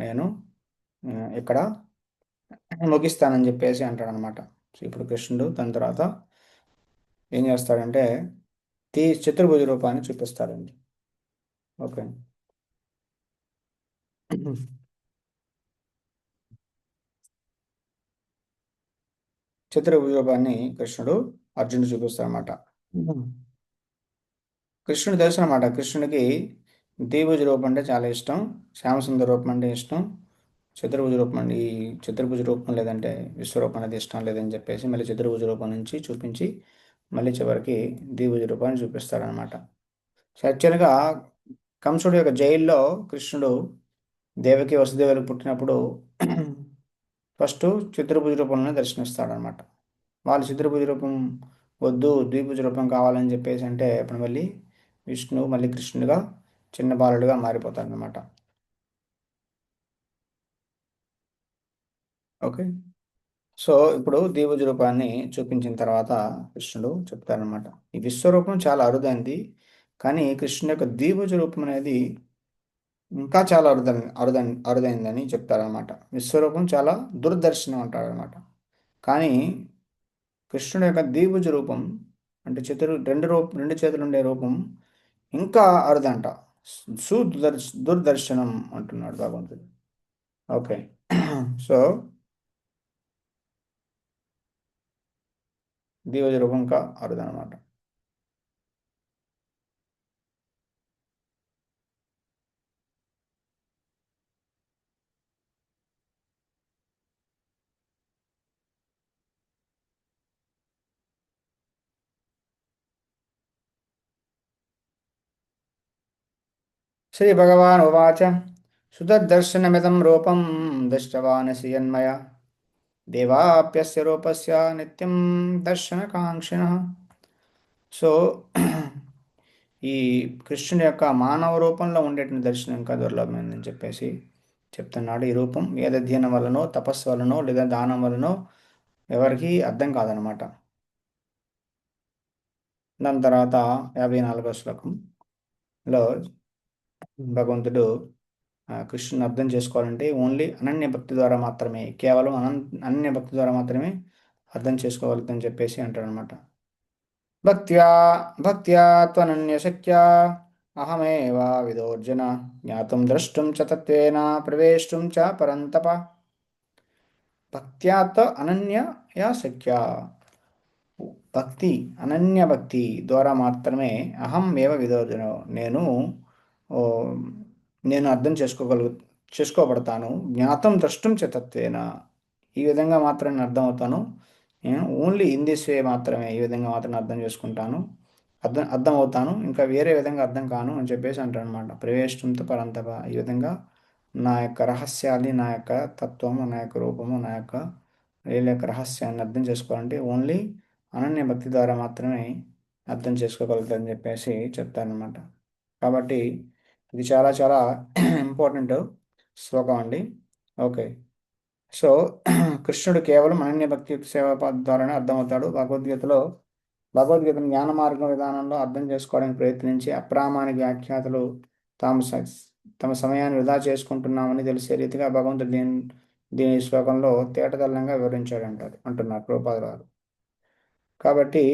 నేను ఇక్కడ ముగిస్తానని చెప్పేసి అంటాడు అనమాట. సో ఇప్పుడు కృష్ణుడు దాని తర్వాత ఏం చేస్తాడంటే చతుర్భుజ రూపాన్ని చూపిస్తాడండి. ఓకే. చతుర్భుజ రూపాన్ని కృష్ణుడు అర్జునుడు చూపిస్తాడనమాట. కృష్ణుడు తెలుసు అనమాట, కృష్ణుడికి ద్విభుజ రూపం అంటే చాలా ఇష్టం, శ్యామసుందర రూపం అంటే ఇష్టం, చతుర్భుజ రూపం అండి ఈ చతుర్భుజ రూపం లేదంటే విశ్వరూపం అనేది ఇష్టం లేదని చెప్పేసి మళ్ళీ చతుర్భుజ రూపం నుంచి చూపించి మళ్ళీ చివరికి ద్విభుజ రూపాన్ని చూపిస్తాడనమాట. సో యాక్చువల్గా కంసుడు యొక్క జైల్లో కృష్ణుడు దేవకి వసుదేవులకు పుట్టినప్పుడు ఫస్ట్ చతుర్భుజ రూపంలోనే దర్శనమిస్తాడనమాట. వాళ్ళు చతుర్భుజ రూపం వద్దు ద్విభుజ రూపం కావాలని చెప్పేసి అంటే అప్పుడు మళ్ళీ విష్ణువు మళ్ళీ కృష్ణుడిగా చిన్న బాలుడిగా మారిపోతాడనమాట. ఓకే, సో ఇప్పుడు ద్విభుజ రూపాన్ని చూపించిన తర్వాత కృష్ణుడు చెప్తారనమాట, ఈ విశ్వరూపం చాలా అరుదైంది, కానీ కృష్ణుని యొక్క ద్విభుజ రూపం అనేది ఇంకా చాలా అరుదైందని చెప్తారనమాట. విశ్వరూపం చాలా దుర్దర్శనం అంటారనమాట. కానీ కృష్ణుడి యొక్క ద్విభుజ రూపం అంటే రెండు చేతులు ఉండే రూపం ఇంకా అరుదంట, దుర్దర్శనం అంటున్నాడు భగవంతుడు. ఓకే. సో ద్విభుజ రూపం ఇంకా అరుదనమాట. శ్రీభగవాన్ ఉవాచ సుతదర్శనమిదం రూపం దృష్టవానసి యన్మయ దేవాప్యస్య రూపస్య నిత్యం దర్శనకాంక్షిణః. సో ఈ కృష్ణుని యొక్క మానవ రూపంలో ఉండేటువంటి దర్శనం ఇంకా దుర్లభమైందని చెప్పేసి చెప్తున్నాడు. ఈ రూపం వేదధ్యయనం వలనో తపస్సు వలనో లేదా దానం వలనో ఎవరికి అర్థం కాదనమాట. దాని తర్వాత 54వ శ్లోకంలో భగవంతుడు కృష్ణుని అర్థం చేసుకోవాలంటే ఓన్లీ అనన్య భక్తి ద్వారా మాత్రమే, కేవలం అనన్య భక్తి ద్వారా మాత్రమే అర్థం చేసుకోగలుగుతామని చెప్పేసి అంటాడనమాట. భక్త్యా భక్త్యా త్వనన్యశక్యా అహమేవ విదోర్జున జ్ఞాతుం ద్రష్టుం చ తత్వేన ప్రవేష్టుం చ పరంతప. భక్త్యాత్ అనన్యయా శక్య, భక్తి అనన్య భక్తి ద్వారా మాత్రమే అహం ఏవ విదోర్జున, నేను ఓ, నేను అర్థం చేసుకోబడతాను, జ్ఞాతం ద్రష్టం చ తత్వేన, ఈ విధంగా మాత్రమే నేను అర్థం అవుతాను, నేను ఓన్లీ ఇన్ దిస్ వే మాత్రమే, ఈ విధంగా మాత్రమే అర్థం చేసుకుంటాను అర్థం అవుతాను, ఇంకా వేరే విధంగా అర్థం కాను అని చెప్పేసి అంటాడు అనమాట. ప్రవేశంతో పరంతప, ఈ విధంగా నా యొక్క రహస్యాన్ని, నా యొక్క తత్వము, నా యొక్క రూపము, నా యొక్క వీళ్ళ యొక్క రహస్యాన్ని అర్థం చేసుకోవాలంటే ఓన్లీ అనన్య భక్తి ద్వారా మాత్రమే అర్థం చేసుకోగలుగుతారని చెప్పేసి చెప్తారనమాట. కాబట్టి ఇది చాలా చాలా ఇంపార్టెంట్ శ్లోకం అండి. ఓకే. సో కృష్ణుడు కేవలం అనన్య భక్తి సేవ ద్వారానే అర్థమవుతాడు. భగవద్గీతను జ్ఞాన మార్గం విధానంలో అర్థం చేసుకోవడానికి ప్రయత్నించి అప్రామాణిక వ్యాఖ్యాతలు తాము తమ సమయాన్ని వృధా చేసుకుంటున్నామని తెలిసే రీతిగా భగవంతుడు దీని శ్లోకంలో తేటతెల్లంగా వివరించాడు అంటున్నారు ప్రభుపాద గారు. కాబట్టి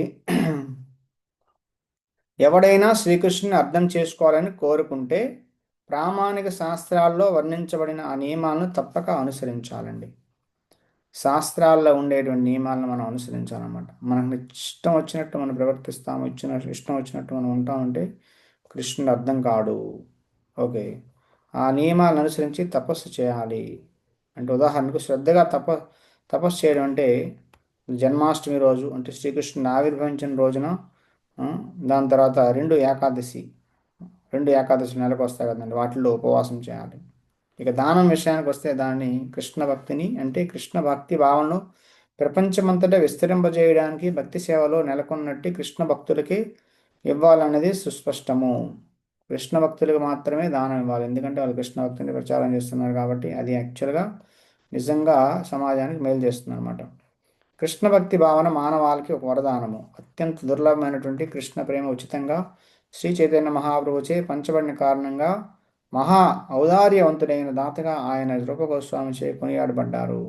ఎవడైనా శ్రీకృష్ణుని అర్థం చేసుకోవాలని కోరుకుంటే ప్రామాణిక శాస్త్రాల్లో వర్ణించబడిన ఆ నియమాలను తప్పక అనుసరించాలండి. శాస్త్రాల్లో ఉండేటువంటి నియమాలను మనం అనుసరించాలన్నమాట. మనకు ఇష్టం వచ్చినట్టు మనం ప్రవర్తిస్తాము, ఇష్టం వచ్చినట్టు మనం ఉంటామంటే కృష్ణుడు అర్థం కాడు. ఓకే. ఆ నియమాలను అనుసరించి తపస్సు చేయాలి. అంటే ఉదాహరణకు శ్రద్ధగా తపస్సు చేయడం అంటే జన్మాష్టమి రోజు అంటే శ్రీకృష్ణుడు ఆవిర్భవించిన రోజున, దాని తర్వాత రెండు ఏకాదశి నెలకు వస్తాయి కదండి, వాటిల్లో ఉపవాసం చేయాలి. ఇక దానం విషయానికి వస్తే దాన్ని కృష్ణ భక్తిని అంటే కృష్ణ భక్తి భావనను ప్రపంచమంతటా విస్తరింపజేయడానికి భక్తి సేవలో నెలకొన్నట్టు కృష్ణ భక్తులకి ఇవ్వాలన్నది సుస్పష్టము. కృష్ణ భక్తులకు మాత్రమే దానం ఇవ్వాలి, ఎందుకంటే వాళ్ళు కృష్ణ భక్తిని ప్రచారం చేస్తున్నారు కాబట్టి అది యాక్చువల్గా నిజంగా సమాజానికి మేలు చేస్తుంది అనమాట. కృష్ణ భక్తి భావన మానవాళికి ఒక వరదానము. అత్యంత దుర్లభమైనటువంటి కృష్ణ ప్రేమ ఉచితంగా శ్రీ చైతన్య మహాప్రభుచే పంచబడిన కారణంగా మహా ఔదార్యవంతుడైన దాతగా ఆయన రూపగోస్వామిచే కొనియాడబడ్డారు.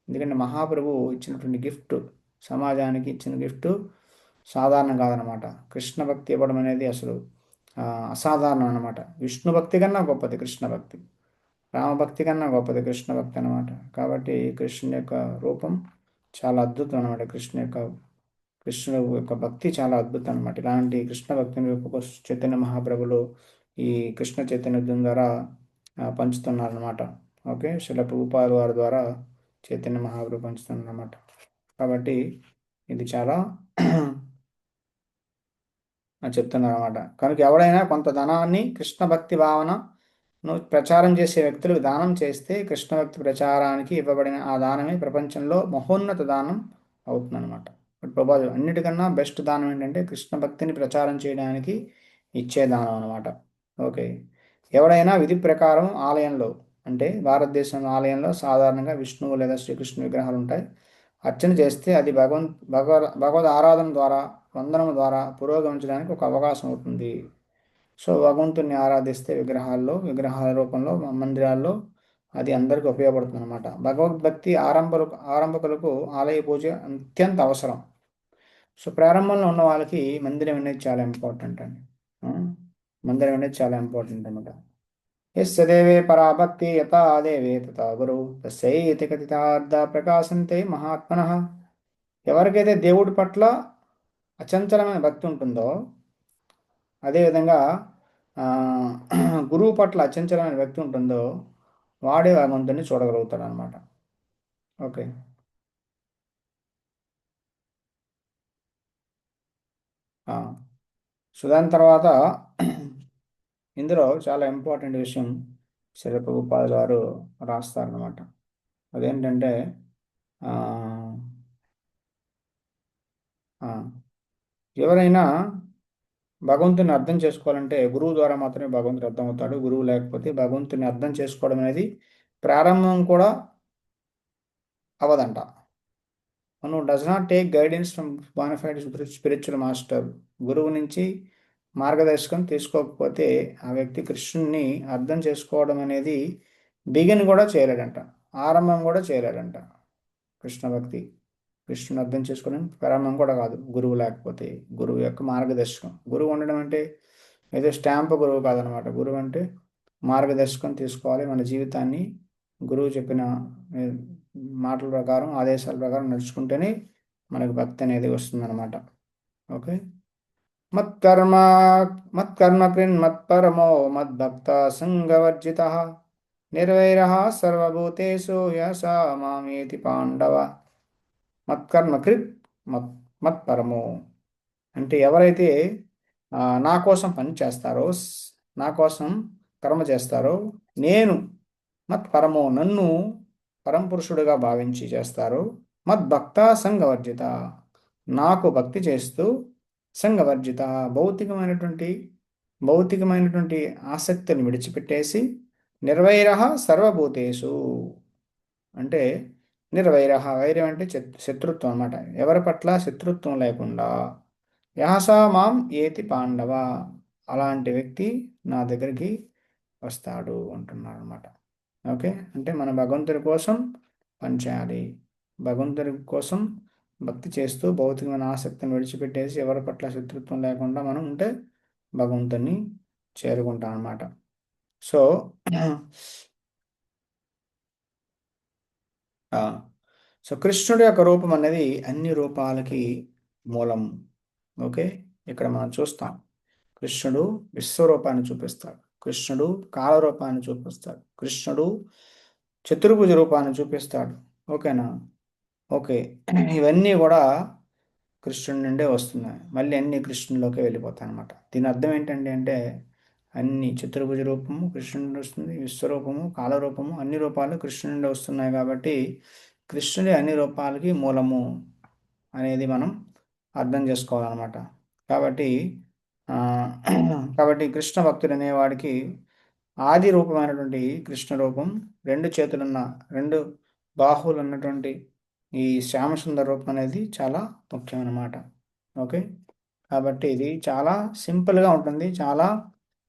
ఎందుకంటే మహాప్రభు ఇచ్చినటువంటి గిఫ్ట్, సమాజానికి ఇచ్చిన గిఫ్ట్ సాధారణం కాదనమాట. కృష్ణ భక్తి ఇవ్వడం అనేది అసలు అసాధారణం అనమాట. విష్ణు భక్తి కన్నా గొప్పది కృష్ణ భక్తి, రామభక్తి కన్నా గొప్పది కృష్ణ భక్తి అనమాట. కాబట్టి కృష్ణుని యొక్క రూపం చాలా అద్భుతం అనమాట. కృష్ణుడు యొక్క భక్తి చాలా అద్భుతం అనమాట. ఇలాంటి కృష్ణ భక్తిని చైతన్య మహాప్రభులు ఈ కృష్ణ చైతన్యం ద్వారా పంచుతున్నారనమాట. ఓకే. శిల ప్రభుపాద వారి ద్వారా చైతన్య మహాప్రభు పంచుతున్నారన్నమాట. కాబట్టి ఇది చాలా చెప్తున్నారన్నమాట. కనుక ఎవడైనా కొంత ధనాన్ని కృష్ణ భక్తి భావనను ప్రచారం చేసే వ్యక్తులకు దానం చేస్తే కృష్ణ భక్తి ప్రచారానికి ఇవ్వబడిన ఆ దానమే ప్రపంచంలో మహోన్నత దానం అవుతుందన్నమాట. ప్రభా అన్నిటికన్నా బెస్ట్ దానం ఏంటంటే కృష్ణ భక్తిని ప్రచారం చేయడానికి ఇచ్చే దానం అనమాట. ఓకే. ఎవడైనా విధి ప్రకారం ఆలయంలో అంటే భారతదేశంలో ఆలయంలో సాధారణంగా విష్ణువు లేదా శ్రీకృష్ణ విగ్రహాలు ఉంటాయి. అర్చన చేస్తే అది భగవద్ ఆరాధన ద్వారా, వందనం ద్వారా పురోగమించడానికి ఒక అవకాశం అవుతుంది. సో భగవంతుని ఆరాధిస్తే విగ్రహాల రూపంలో మందిరాల్లో అది అందరికీ ఉపయోగపడుతుంది అనమాట. భగవద్భక్తి ఆరంభకులకు ఆలయ పూజ అత్యంత అవసరం. సో ప్రారంభంలో ఉన్న వాళ్ళకి మందిరం అనేది చాలా ఇంపార్టెంట్ అండి. మందిరం అనేది చాలా ఇంపార్టెంట్ అనమాట. యస్య దేవే పరాభక్తి యథా దేవే తథా గురు తస్యైతి కథితార్థ ప్రకాశంతే మహాత్మనః. ఎవరికైతే దేవుడి పట్ల అచంచలమైన భక్తి ఉంటుందో, అదేవిధంగా గురువు పట్ల అచంచలమైన భక్తి ఉంటుందో వాడే భగవంతుని చూడగలుగుతాడు అనమాట. ఓకే. సో దాని తర్వాత ఇందులో చాలా ఇంపార్టెంట్ విషయం శ్రీ ప్రభుపాద గారు రాస్తారనమాట. అదేంటంటే ఆ, ఆ, ఎవరైనా భగవంతుని అర్థం చేసుకోవాలంటే గురువు ద్వారా మాత్రమే భగవంతుడు అర్థమవుతాడు. గురువు లేకపోతే భగవంతుని అర్థం చేసుకోవడం అనేది ప్రారంభం కూడా అవదంట. మనం does not take guidance from bona fide spiritual master. గురువు నుంచి మార్గదర్శకం తీసుకోకపోతే ఆ వ్యక్తి కృష్ణుని అర్థం చేసుకోవడం అనేది బిగిన్ కూడా చేయలేడంట, ఆరంభం కూడా చేయలేడంట. కృష్ణ భక్తి, కృష్ణుని అర్థం చేసుకోవడం ప్రారంభం కూడా కాదు గురువు లేకపోతే. గురువు యొక్క మార్గదర్శకం, గురువు ఉండడం అంటే ఏదో స్టాంపు గురువు కాదనమాట. గురువు అంటే మార్గదర్శకం తీసుకోవాలి మన జీవితాన్ని. గురువు చెప్పిన మాటల ప్రకారం, ఆదేశాల ప్రకారం నడుచుకుంటేనే మనకు భక్తి అనేది వస్తుందన్నమాట. ఓకే. మత్కర్మ మత్కర్మ కృన్ మత్పరమో మద్భక్త సంగవర్జిత నిర్వైర సర్వభూతేషు యస మామేతి పాండవ. మత్కర్మ కృత్ మత్పరమో అంటే ఎవరైతే నా కోసం పని చేస్తారో, నా కోసం కర్మ చేస్తారో, నేను మత్పరమో నన్ను పరమపురుషుడిగా భావించి చేస్తారు. మద్భక్త సంఘవర్జిత, నాకు భక్తి చేస్తూ సంఘవర్జిత, భౌతికమైనటువంటి భౌతికమైనటువంటి ఆసక్తిని విడిచిపెట్టేసి నిర్వైర సర్వభూతేషు, అంటే నిర్వైరహ, వైరం అంటే శత్రుత్వం అన్నమాట. ఎవరి పట్ల శత్రుత్వం లేకుండా, యహసా మాం ఏతి పాండవ, అలాంటి వ్యక్తి నా దగ్గరికి వస్తాడు అంటున్నాడు అనమాట. ఓకే, అంటే మన భగవంతుడి కోసం పనిచేయాలి, భగవంతుడి కోసం భక్తి చేస్తూ భౌతికమైన ఆసక్తిని విడిచిపెట్టేసి ఎవరి పట్ల శత్రుత్వం లేకుండా మనం ఉంటే భగవంతుని చేరుకుంటాం అన్నమాట. సో ఆ, సో కృష్ణుడి యొక్క రూపం అనేది అన్ని రూపాలకి మూలం. ఓకే, ఇక్కడ మనం చూస్తాం కృష్ణుడు విశ్వరూపాన్ని చూపిస్తాడు, కృష్ణుడు కాలరూపాన్ని చూపిస్తాడు, కృష్ణుడు చతుర్భుజ రూపాన్ని చూపిస్తాడు. ఓకేనా? ఓకే, ఇవన్నీ కూడా కృష్ణుడి నుండే వస్తున్నాయి, మళ్ళీ అన్ని కృష్ణుడిలోకి వెళ్ళిపోతాయి అనమాట. దీని అర్థం ఏంటండి అంటే అన్ని చతుర్భుజ రూపము కృష్ణుడి నుండి వస్తుంది, విశ్వరూపము కాలరూపము అన్ని రూపాలు కృష్ణుడి నుండి వస్తున్నాయి కాబట్టి కృష్ణుడి అన్ని రూపాలకి మూలము అనేది మనం అర్థం చేసుకోవాలన్నమాట. కాబట్టి ఆ, కాబట్టి కృష్ణ భక్తుడు అనేవాడికి ఆది రూపమైనటువంటి కృష్ణ రూపం, రెండు చేతులున్న రెండు బాహువులు ఉన్నటువంటి ఈ శ్యామసుందర రూపం అనేది చాలా ముఖ్యమన్నమాట. ఓకే, కాబట్టి ఇది చాలా సింపుల్గా ఉంటుంది, చాలా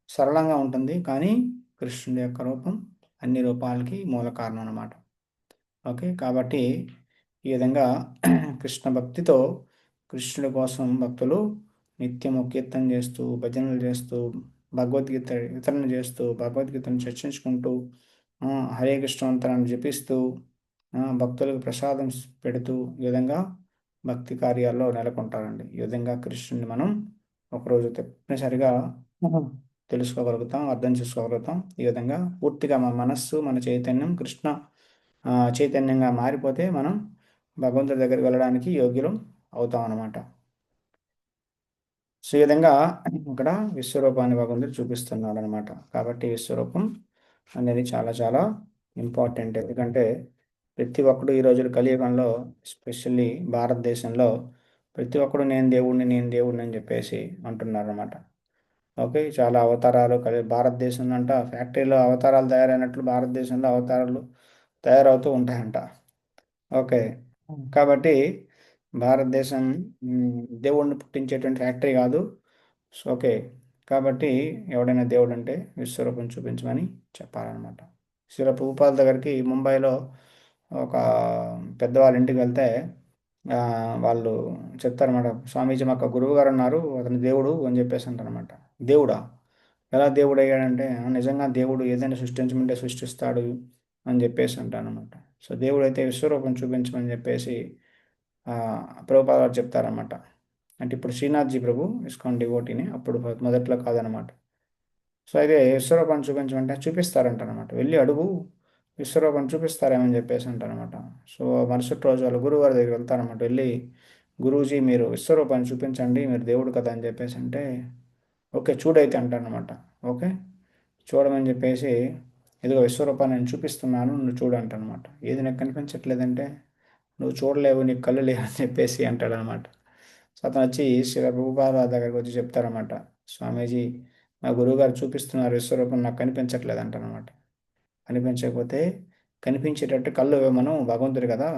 సరళంగా ఉంటుంది, కానీ కృష్ణుడి యొక్క రూపం అన్ని రూపాలకి మూల కారణం అన్నమాట. ఓకే, కాబట్టి ఈ విధంగా కృష్ణ భక్తితో కృష్ణుడి కోసం భక్తులు నిత్యము కీర్తన చేస్తూ భజనలు చేస్తూ భగవద్గీత వితరణ చేస్తూ భగవద్గీతను చర్చించుకుంటూ ఆ, హరే కృష్ణ మంత్రాన్ని జపిస్తూ భక్తులకు ప్రసాదం పెడుతూ ఈ విధంగా భక్తి కార్యాల్లో నెలకొంటారండి. ఈ విధంగా కృష్ణుని మనం ఒకరోజు తప్పనిసరిగా తెలుసుకోగలుగుతాం, అర్థం చేసుకోగలుగుతాం. ఈ విధంగా పూర్తిగా మన మనస్సు మన చైతన్యం కృష్ణ చైతన్యంగా మారిపోతే మనం భగవంతుడి దగ్గరికి వెళ్ళడానికి యోగ్యులం అవుతాం అన్నమాట. సో ఈ విధంగా ఇక్కడ విశ్వరూపాన్ని భగవంతుడు చూపిస్తున్నాడు అనమాట. కాబట్టి విశ్వరూపం అనేది చాలా చాలా ఇంపార్టెంట్. ఎందుకంటే ప్రతి ఒక్కడు ఈ రోజు కలియుగంలో ఎస్పెషల్లీ భారతదేశంలో ప్రతి ఒక్కడు నేను దేవుడిని నేను దేవుడిని అని చెప్పేసి అంటున్నారు అనమాట. ఓకే, చాలా అవతారాలు భారతదేశంలో అంట ఫ్యాక్టరీలో అవతారాలు తయారైనట్లు భారతదేశంలో అవతారాలు తయారవుతూ ఉంటాయంట. ఓకే, కాబట్టి భారతదేశం దేవుణ్ణి పుట్టించేటువంటి ఫ్యాక్టరీ కాదు. సో ఓకే, కాబట్టి ఎవడైనా దేవుడు అంటే విశ్వరూపం చూపించమని చెప్పాలన్నమాట. శిల ప్రభుపాద దగ్గరికి ముంబైలో ఒక పెద్దవాళ్ళ ఇంటికి వెళ్తే ఆ, వాళ్ళు చెప్తారన్నమాట, స్వామీజీ మాకు గురువు గారు ఉన్నారు, అతను దేవుడు అని చెప్పేసి అంటారనమాట. దేవుడా? ఎలా దేవుడు అయ్యాడంటే నిజంగా దేవుడు ఏదైనా సృష్టించమంటే సృష్టిస్తాడు అని చెప్పేసి అంటానమాట. సో దేవుడు అయితే విశ్వరూపం చూపించమని చెప్పేసి ఆ, ప్రభుపాద వారు చెప్తారనమాట. అంటే ఇప్పుడు శ్రీనాథ్జీ ప్రభు ఇస్కాన్ డివోటీని, అప్పుడు మొదట్లో కాదనమాట. సో అయితే విశ్వరూపాన్ని చూపించమంటే చూపిస్తారంటారనమాట. వెళ్ళి అడుగు, విశ్వరూపాన్ని చూపిస్తారేమని చెప్పేసి అంటారనమాట. సో మరుసటి రోజు వాళ్ళు గురువు గారి దగ్గరికి వెళ్తారనమాట. వెళ్ళి గురూజీ మీరు విశ్వరూపాన్ని చూపించండి, మీరు దేవుడు కదా అని చెప్పేసి అంటే ఓకే చూడైతే అంటారనమాట. ఓకే, చూడమని చెప్పేసి ఇదిగో విశ్వరూపాన్ని నేను చూపిస్తున్నాను, నువ్వు చూడు అంటానమాట. ఏది నాకు కనిపించట్లేదంటే నువ్వు చూడలేవు, నీకు కళ్ళు లేవు అని చెప్పేసి అంటాడనమాట. సో అతను వచ్చి శిల ప్రభుపాద దగ్గరికి వచ్చి చెప్తారనమాట, స్వామీజీ మా గురువుగారు చూపిస్తున్నారు విశ్వరూపం, నాకు కనిపించట్లేదు అంటారనమాట. కనిపించకపోతే కనిపించేటట్టు కళ్ళు ఇవ్వమను, భగవంతుడు కదా,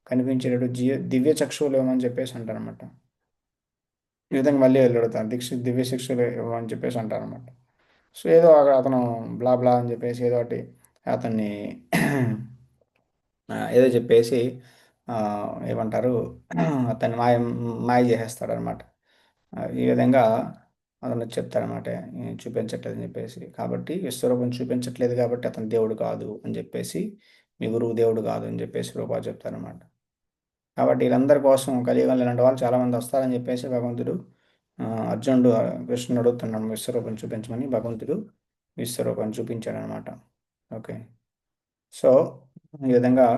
కనిపించేటట్టు దివ్య చక్షువులు ఇవ్వమని చెప్పేసి అంటారనమాట. ఈ విధంగా మళ్ళీ వెళ్ళాడుతాను దివ్య శిక్షలు ఇవ్వమని చెప్పేసి అంటారనమాట. సో ఏదో అతను బ్లా బ్లా అని చెప్పేసి ఏదో ఒకటి అతన్ని ఏదో చెప్పేసి ఆ, ఏమంటారు అతన్ని మాయ చేసేస్తాడు అనమాట. ఈ విధంగా అతను చెప్తారనమాట, చూపించట్లేదు అని చెప్పేసి. కాబట్టి విశ్వరూపం చూపించట్లేదు కాబట్టి అతను దేవుడు కాదు అని చెప్పేసి, మీ గురువు దేవుడు కాదు అని చెప్పేసి రూపా చెప్తారనమాట. కాబట్టి వీళ్ళందరి కోసం కలియుగంలో ఇలాంటి వాళ్ళు చాలామంది వస్తారని చెప్పేసి భగవంతుడు అర్జునుడు కృష్ణుడు అడుగుతున్నాడు విశ్వరూపం చూపించమని, భగవంతుడు విశ్వరూపం చూపించాడు అనమాట. ఓకే, సో ఈ విధంగా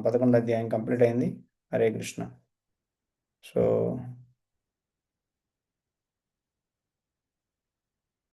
11వ అధ్యాయం కంప్లీట్ అయింది. హరే కృష్ణ. సో